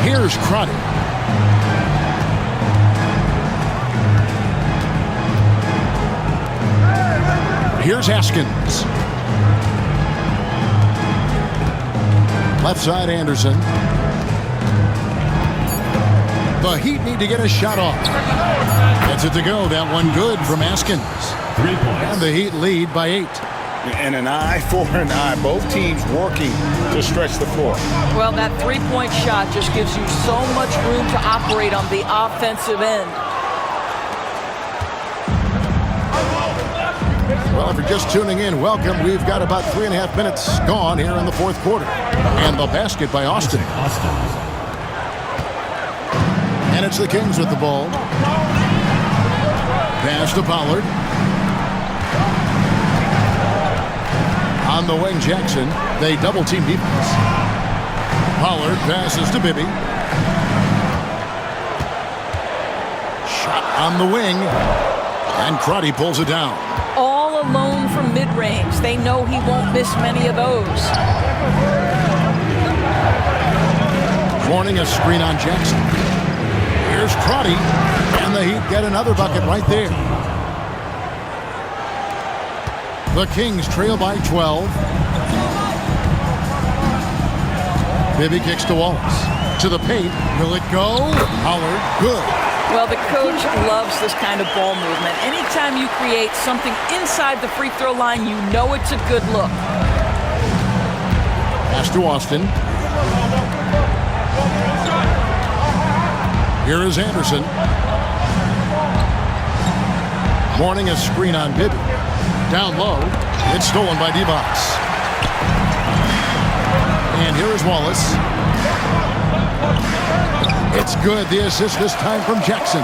Speaker 1: Here's Crotty. Here's Haskins. Left side, Anderson. The Heat need to get a shot off. Gets it to go. That one good from Haskins.
Speaker 4: 3 points.
Speaker 1: And the Heat lead by 8.
Speaker 3: And an eye for an eye. Both teams working to stretch the floor.
Speaker 2: Well, that three-point shot just gives you so much room to operate on the offensive end.
Speaker 1: Well, if you're just tuning in, welcome. We've got about 3.5 minutes gone here in the fourth quarter. And the basket by Austin. And it's the Kings with the ball. Pass to Pollard. On the wing, Jackson. They double-team defense. Pollard passes to Bibby. Shot on the wing. And Crotty pulls it down.
Speaker 2: All alone from mid-range. They know he won't miss many of those.
Speaker 1: Warning a screen on Jackson. Here's Crotty. And the Heat get another bucket right there. The Kings trail by 12. Bibby kicks to Wallace. To the paint. Will it go? Pollard. Good.
Speaker 2: Well, the coach loves this kind of ball movement. Anytime you create something inside the free throw line, you know it's a good look.
Speaker 1: Pass to Austin. Here is Anderson. Warning a screen on Bibby. Down low. It's stolen by Divac. And here is Wallace. It's good. The assist this time from Jackson.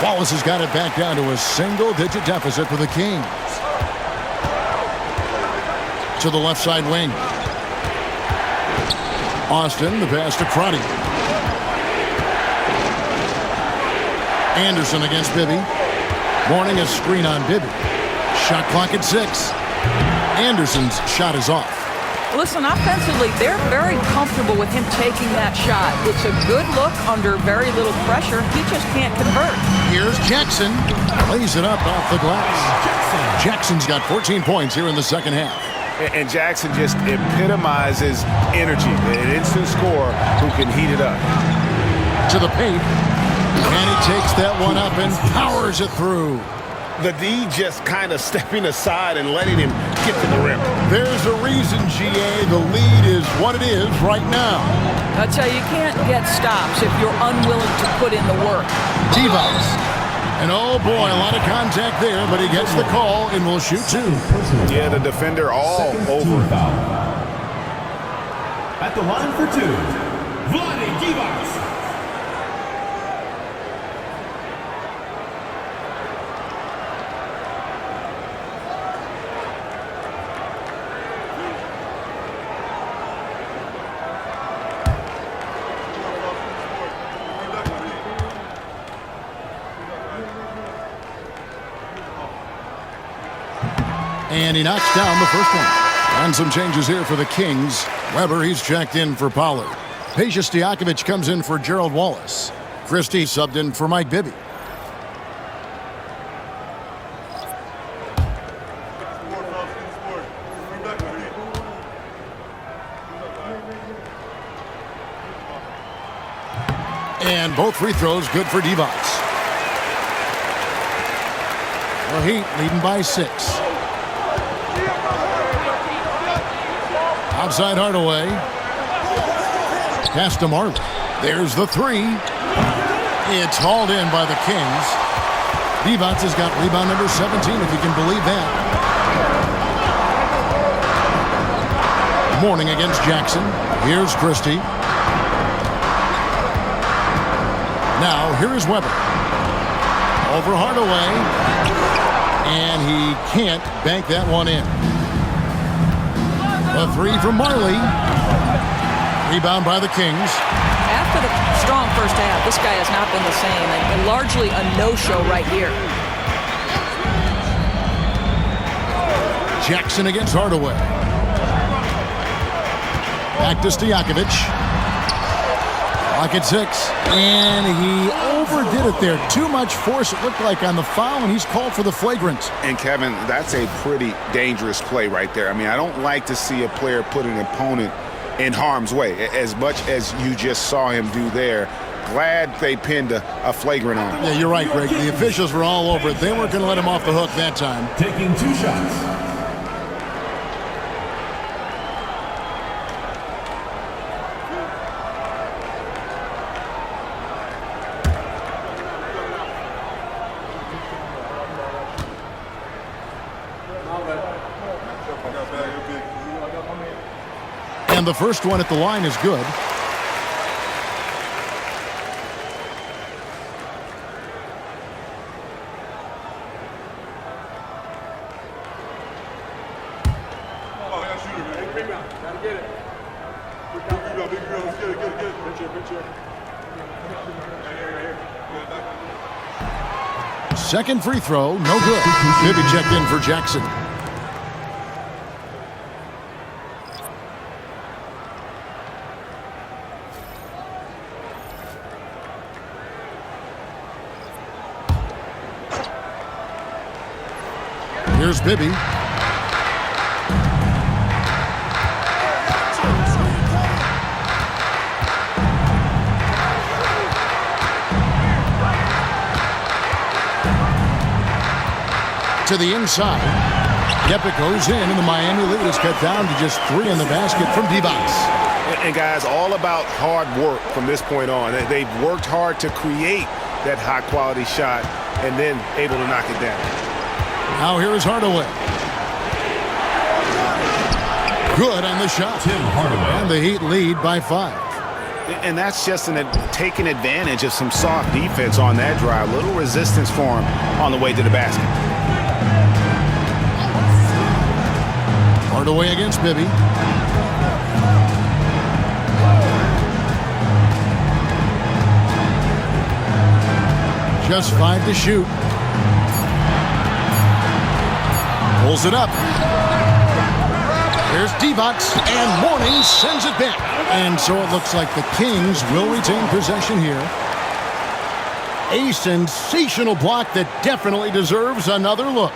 Speaker 1: Wallace has got it back down to a single-digit deficit for the Kings. To the left side wing. Austin, the pass to Crotty. Anderson against Bibby. Morning a screen on Bibby. Shot clock at 6. Anderson's shot is off.
Speaker 2: Listen, offensively, they're very comfortable with him taking that shot. It's a good look under very little pressure. He just can't convert.
Speaker 1: Here's Jackson. Lays it up off the glass. Jackson's got 14 points here in the second half.
Speaker 3: And Jackson just epitomizes energy. An instant scorer who can heat it up.
Speaker 1: To the paint. And he takes that one up and powers it through.
Speaker 5: The D just kind of stepping aside and letting him get to the rim.
Speaker 1: There's a reason, GA. The lead is what it is right now.
Speaker 2: I tell you, you can't get stops if you're unwilling to put in the work.
Speaker 1: Divac. And oh boy, a lot of contact there, but he gets the call and will shoot two.
Speaker 5: Yeah, the defender all over it.
Speaker 4: At the line for two, Vlade Divac.
Speaker 1: And he knocks down the first one. And some changes here for the Kings. Weber, he's checked in for Pollard. Peja Stojakovic comes in for Gerald Wallace. Christie subbed in for Mike Bibby. And both free throws good for Divac. The Heat leading by 6. Outside Hardaway. Pass to Marley. There's the three. It's hauled in by the Kings. Divac has got rebound number 17, if you can believe that. Morning against Jackson. Here's Christie. Now, here is Weber. Over Hardaway. And he can't bank that one in. A three from Marley. Rebound by the Kings.
Speaker 2: After the strong first half, this guy has not been the same, and largely a no-show right here.
Speaker 1: Jackson against Hardaway. Back to Stojakovic. Clock at 6. And he overdid it there. Too much force, it looked like, on the foul, and he's called for the flagrant.
Speaker 3: And, Kevin, that's a pretty dangerous play right there. I mean, I don't like to see a player put an opponent in harm's way, as much as you just saw him do there. Glad they pinned a flagrant on him.
Speaker 1: Yeah, you're right, Greg. The officials were all over it. They weren't going to let him off the hook that time.
Speaker 4: Taking 2 shots.
Speaker 1: And the first one at the line is good. Second free throw, no good. Bibby checked in for Jackson. Here's Bibby. To the inside. Yep, it goes in, and the Miami lead is cut down to just 3 in the basket from Divac.
Speaker 5: And guys, all about hard work from this point on. They've worked hard to create that high-quality shot and then able to knock it down.
Speaker 1: Now here is Hardaway. Good on the shot.
Speaker 4: Tim Hardaway.
Speaker 1: And the Heat lead by 5.
Speaker 3: And that's just taking advantage of some soft defense on that drive. Little resistance for him on the way to the basket.
Speaker 1: Hardaway against Bibby. Just 5 to shoot. Pulls it up. There's Divac, and Mourning sends it back. And so it looks like the Kings will retain possession here. A sensational block that definitely deserves another look.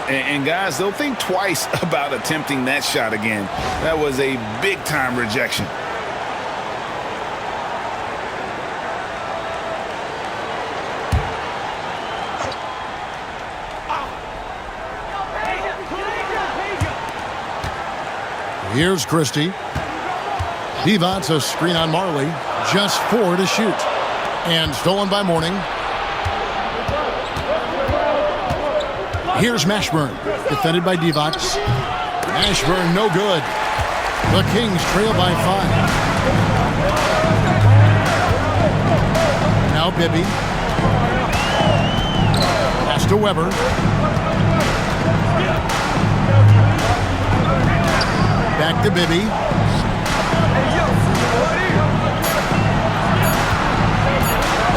Speaker 3: And guys, they'll think twice about attempting that shot again. That was a big-time rejection.
Speaker 1: Here's Christie. Divac, a screen on Marley. Just 4 to shoot. And stolen by Mourning. Here's Mashburn. Defended by Divac. Mashburn, no good. The Kings trail by 5. Now Bibby. Pass to Weber. Back to Bibby.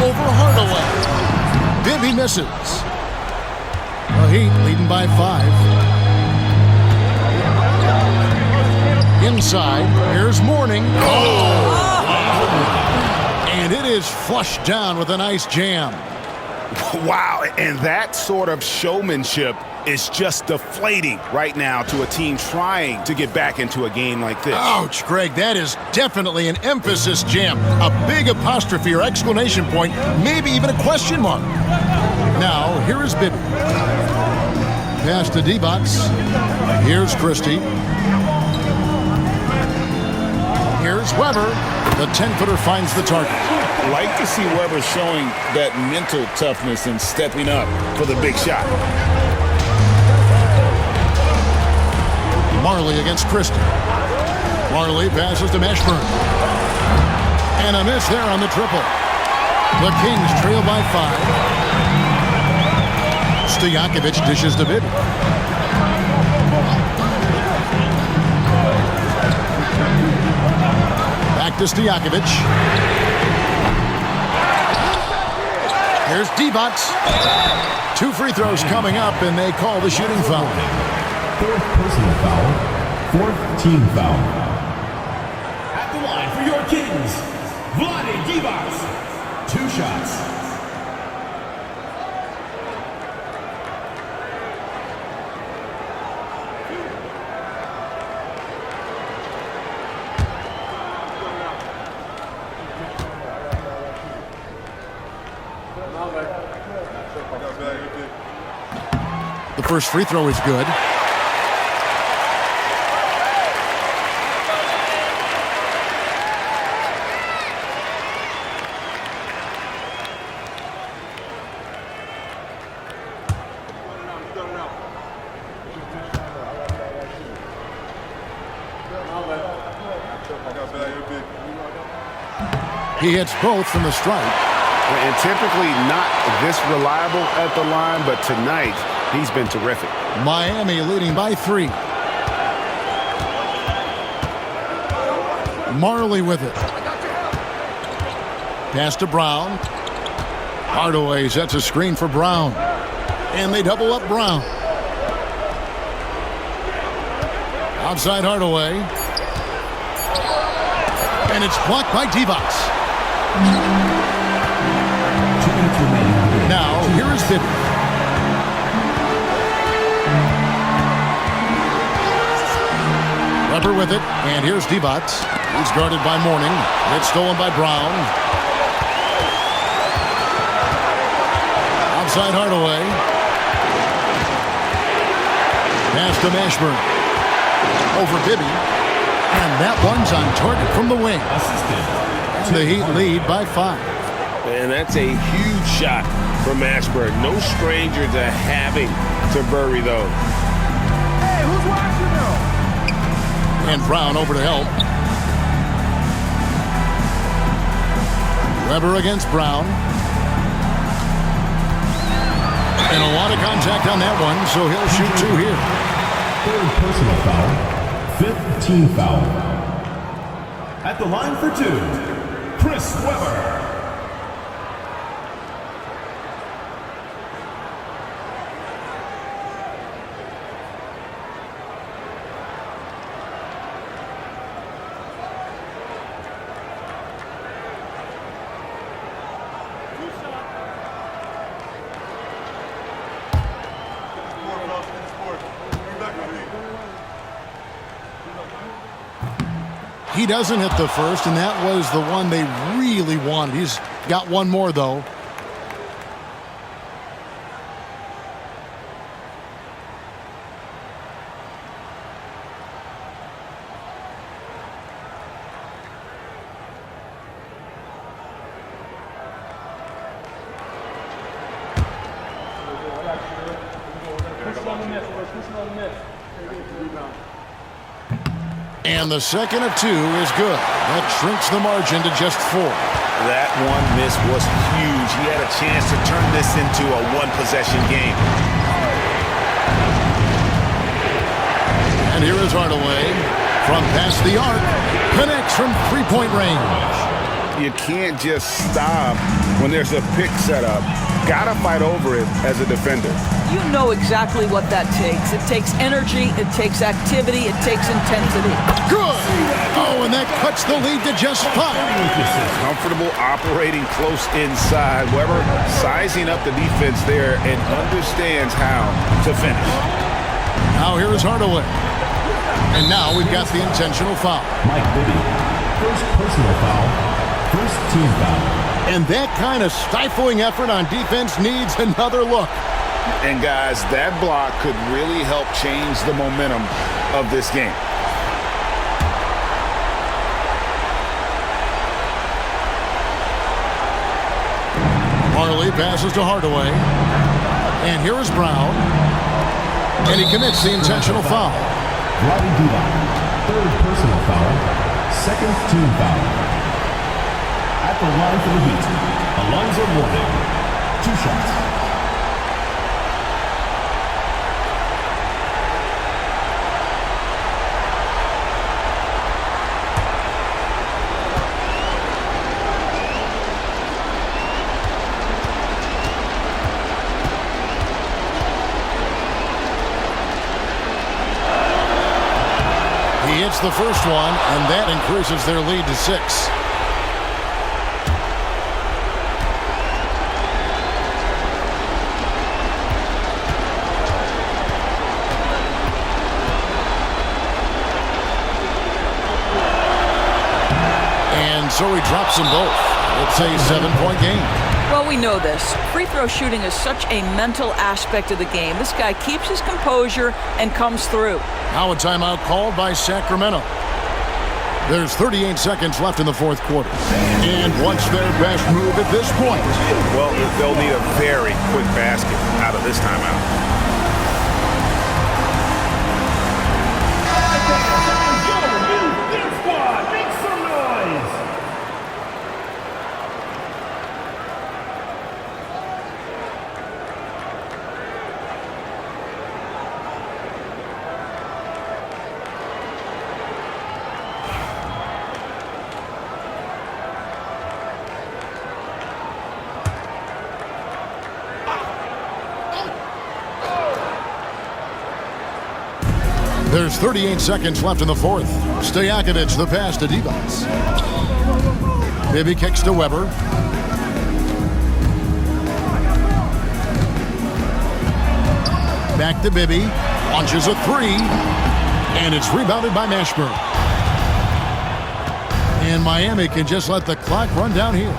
Speaker 1: Over Hardaway. Bibby misses. The Heat leading by 5. Inside, here's Mourning. Oh! And it is flushed down with a nice jam.
Speaker 3: Wow, and that sort of showmanship is just deflating right now to a team trying to get back into a game like this.
Speaker 1: Ouch, Greg, that is definitely an emphasis jam. A big apostrophe or exclamation point, maybe even a question mark. Now, here is Bibby. Pass to Divac. Here's Christie. Here's Weber. The 10-footer finds the target.
Speaker 3: Like to see Weber showing that mental toughness and stepping up for the big shot.
Speaker 1: Marley against Christie. Marley passes to Mashburn. And a miss there on the triple. The Kings trail by 5. Stojakovic dishes to Bibby. Back to Stojakovic. Here's Divac. 2 free throws coming up, and they call the shooting foul.
Speaker 4: 4th personal foul, 4th team foul. At the line for your Kings, Vlade Divac. 2 shots.
Speaker 1: The first free throw is good. He hits both from the stripe.
Speaker 3: And typically not this reliable at the line, but tonight he's been terrific.
Speaker 1: Miami leading by 3. Marley with it. Pass to Brown. Hardaway sets a screen for Brown. And they double up Brown. Outside Hardaway. And it's blocked by Divac. Now, here is Bibby. Weber with it, and here's Divac. He's guarded by Mourning. It's stolen by Brown. Outside Hardaway. Pass to Mashburn. Over Bibby. And that one's on target from the wing. The Heat lead by 5.
Speaker 5: And that's a huge shot from Mashburn. No stranger to having to bury those.
Speaker 7: Hey, who's watching though?
Speaker 1: And Brown over to help. Weber against Brown. And a lot of contact on that one, so he'll shoot 2 here.
Speaker 4: 3rd personal foul, 5th team foul. At the line for 2, Chris Weber.
Speaker 1: He doesn't hit the first, and that was the one they really wanted. He's got one more, though. And the second of 2 is good. That shrinks the margin to just 4.
Speaker 3: That one miss was huge. He had a chance to turn this into a one-possession game.
Speaker 1: And here is Hardaway from past the arc. Connects from three-point range.
Speaker 3: You can't just stop when there's a pick set up. Gotta fight over it as a defender.
Speaker 2: You know exactly what that takes. It takes energy, it takes activity, it takes intensity.
Speaker 1: Good! Oh, and that cuts the lead to just 5.
Speaker 3: Comfortable operating close inside. Weber sizing up the defense there and understands how to finish.
Speaker 1: Now here is Hardaway. And now we've got the intentional foul.
Speaker 4: Mike Bibby, first personal foul, first team foul.
Speaker 1: And that kind of stifling effort on defense needs another look.
Speaker 3: And guys, that block could really help change the momentum of this game.
Speaker 1: Marley passes to Hardaway. And here is Brown. And he commits the intentional foul.
Speaker 4: Roddy Divac, third personal foul, second team foul. At the line for the Heat, Alonzo Mourning, 2 shots.
Speaker 1: He hits the first one, and that increases their lead to 6. And so he drops them both. It's a 7-point game.
Speaker 2: Well, we know this. Free throw shooting is such a mental aspect of the game. This guy keeps his composure and comes through.
Speaker 1: Now a timeout called by Sacramento. There's 38 seconds left in the fourth quarter. And what's their best move at this point?
Speaker 3: Well, they'll need a very quick basket out of this timeout.
Speaker 1: There's 38 seconds left in the fourth. Stojakovic, the pass to Divac. Bibby kicks to Weber. Back to Bibby. Launches a 3. And it's rebounded by Mashburn. And Miami can just let the clock run down here.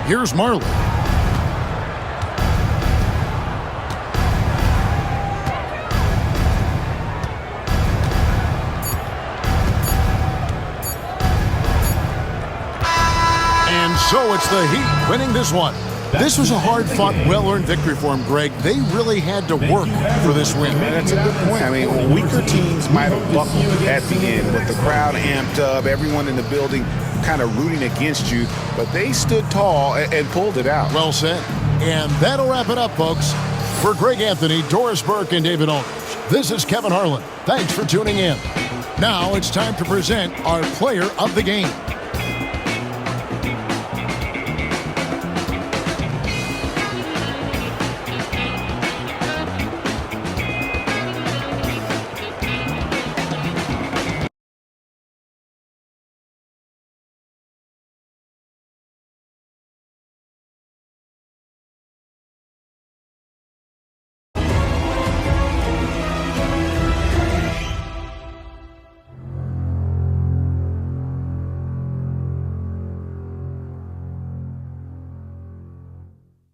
Speaker 1: Here's Marley. So it's the Heat winning this one. This was a hard-fought, well-earned victory for them, Greg. They really had to work for this win.
Speaker 3: That's a good point. I mean, weaker teams might have buckled at the end with the crowd amped up, everyone in the building kind of rooting against you, but they stood tall and pulled it out.
Speaker 1: Well said. And that'll wrap it up, folks. For Greg Anthony, Doris Burke, and David Aldridge, this is Kevin Harlan. Thanks for tuning in. Now it's time to present our player of the game.